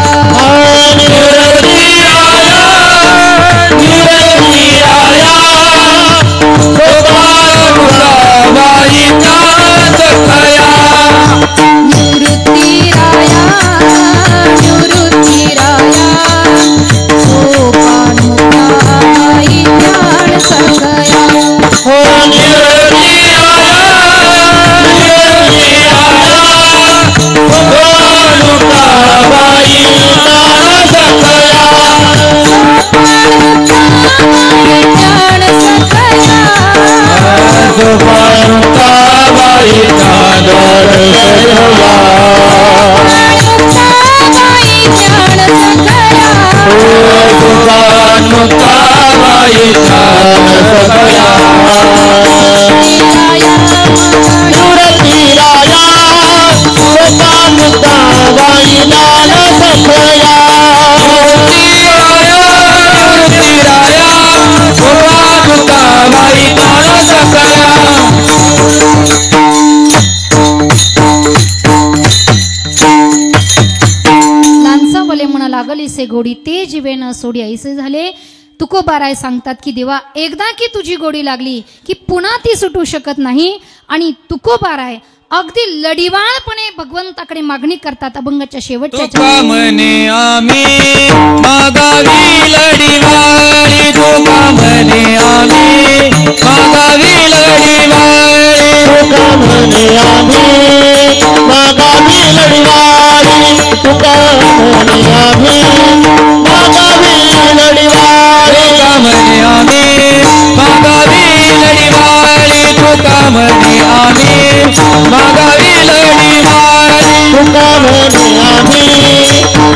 लागली से गोडी ते जीवे न सोडी ऐसे झाले. तुकोबाराय सांगतात की देवा एकदा की तुझी गोडी लागली की पुन्हा ती सुटू शकत नाही. आणि तुकोबाराय अगदी लढिवाळपणे भगवंताकडे मागणी करतात. अभंगाच्या शेवटच्या म्हणे आम्ही मागावी लढिवाळी. तुका म्हणे आम्ही मागावी लढिवाळी. तुका म्हणे आम्ही मागावी लढिवाळी. तुका म्हणे आम्ही मागावी लढिवाळी. तुका म्हणे आम्ही मागावी लढिवाळी. तुका म्हणे आम्ही मागावी लढिवाळी. तुका म्हणे आम्ही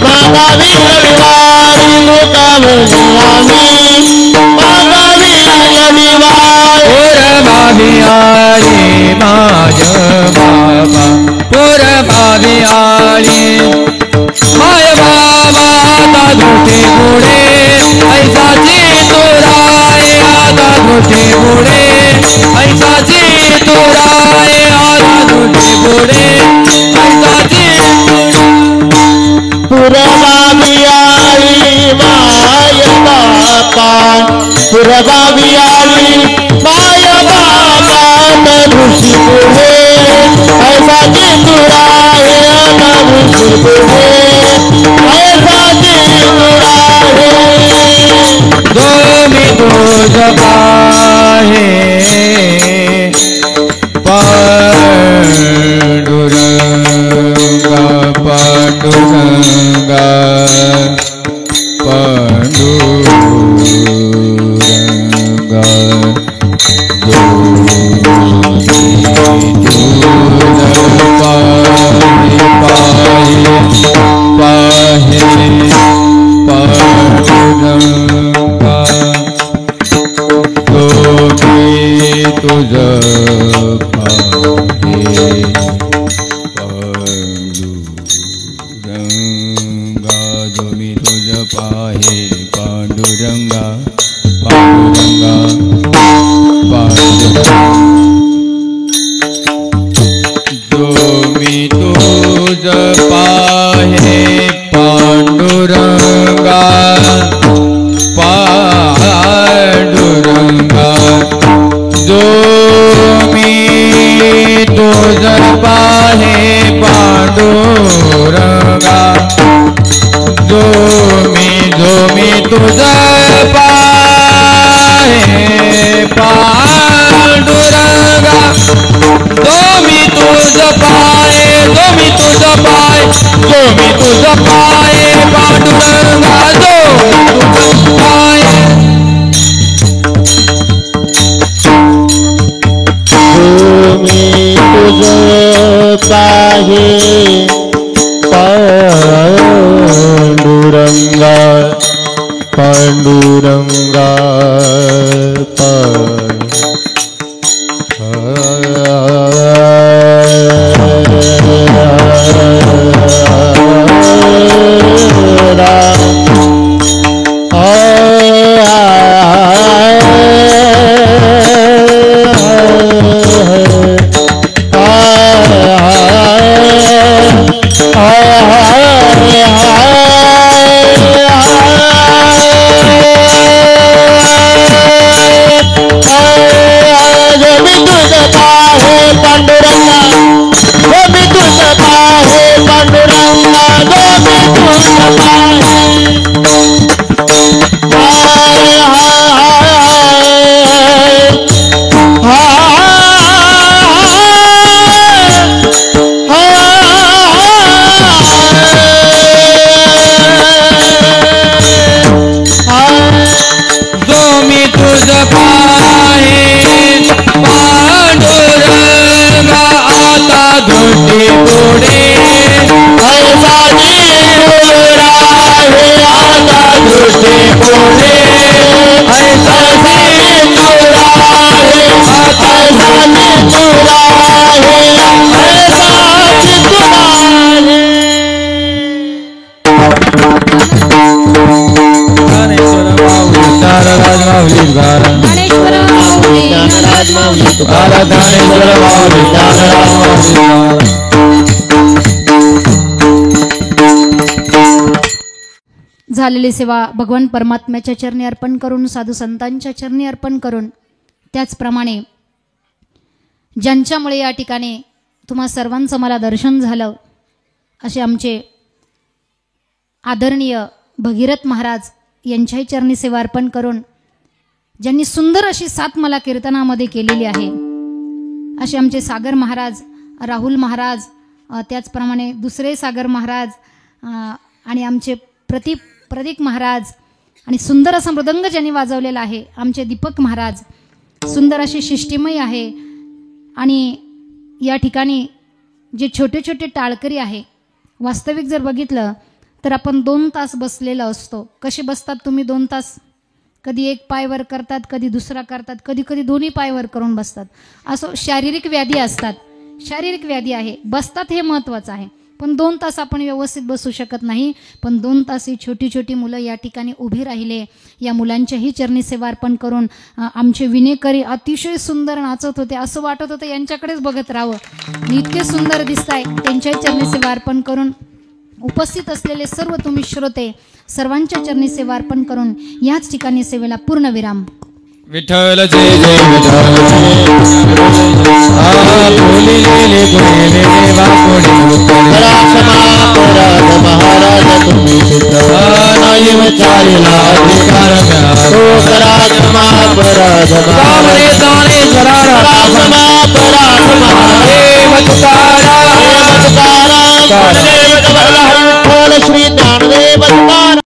मागावी लढिवाळी. तुका म्हणे आम्ही मागावी लढिवाळी. पोर भावी आली माझ बाबा. पोर भावी आली माय बाबा. आता दुटे पुढे ऐसाची तुराय. आता दुटे पुढे ऐसाची तुराय. आता दुटे पुढे ऐसाची पुरबावी आली माय बापा. पुरबावी आली माय बापा. ऋषी पुढे ऐसाची तुराय. ऋषी पुढे ऐसाची तुराय. गोमी तुझ पाहे पांडुरंगा. पांडुरंगा पांडुरंगा. पाहे पांडुरंगा. तुझ पाहे पांडुरंगा. जो मी तुझ पाहे पांडुरंगा. पांडुरंगा पांडुरंगा. जो पांडुरंगा जो मी तुझा पाहे पांडुरंगा जो मी तुझा पाहे जो मी तुझा पाय जो मी तुझा पाहे पांडुरंगा जो तुझा पाय मी तुझं पाहे पांडुरंगा पांडुरंगा झालेली सेवा भगवान परमात्म्याच्या चरणी अर्पण करून साधू संतांच्या चरणी अर्पण करून त्याचप्रमाणे ज्यांच्यामुळे या ठिकाणी तुम्हा सर्वांचं मला दर्शन झालं असे आमचे आदरणीय भगीरथ महाराज यांच्याही चरणी सेवा अर्पण करून ज्यांनी सुंदर अशी साथ मला कीर्तनामध्ये केलेली आहे असे आमचे सागर महाराज राहुल महाराज त्याचप्रमाणे दुसरे सागर महाराज आणि आमचे प्रदीप महाराज आणि सुंदर असा मृदंग ज्यांनी वाजवलेला आहे आमचे दीपक महाराज सुंदर अशी शिष्टिमय आहे आणि या ठिकाणी जे छोटे छोटे टाळकरी आहे वास्तविक जर बघितलं तर आपण 2 तास बसलेलो असतो. कसे बसतात तुम्ही 2 तास? कधी एक पाय वर करतात कधी दुसरा करतात कधी कधी दोन्ही पाय वर करून बसतात. असं शारीरिक व्याधी असतात शारीरिक व्याधी आहे बसतात हे महत्त्वाचं आहे पण 2 तास आपण व्यवस्थित बसू शकत नाही. पण 2 तास ही छोटी छोटी मुलं या ठिकाणी उभी राहिले या मुलांच्याही चरणी सेवा अर्पण करून आमचे विनेकरी अतिशय सुंदर नाचत होते असं वाटत होतं यांच्याकडेच बघत राहावं इतके सुंदर दिसताय. त्यांच्याही चरणी सेवा अर्पण करून उपस्थित असलेले सर्व तुम्ही श्रोते सर्वांच्या चरणी सेवा अर्पण करून याच ठिकाणी सेवेला पूर्ण विराम. विठ्ठल जय जय विठ्ठल बोलिलेले गुणिले देवा कोणी महाराज तुम्ही सिद्ध नाही विचारिला अधिकार तो कराज महाराज ताने ताने जरारा महाराज महादेव तुकारा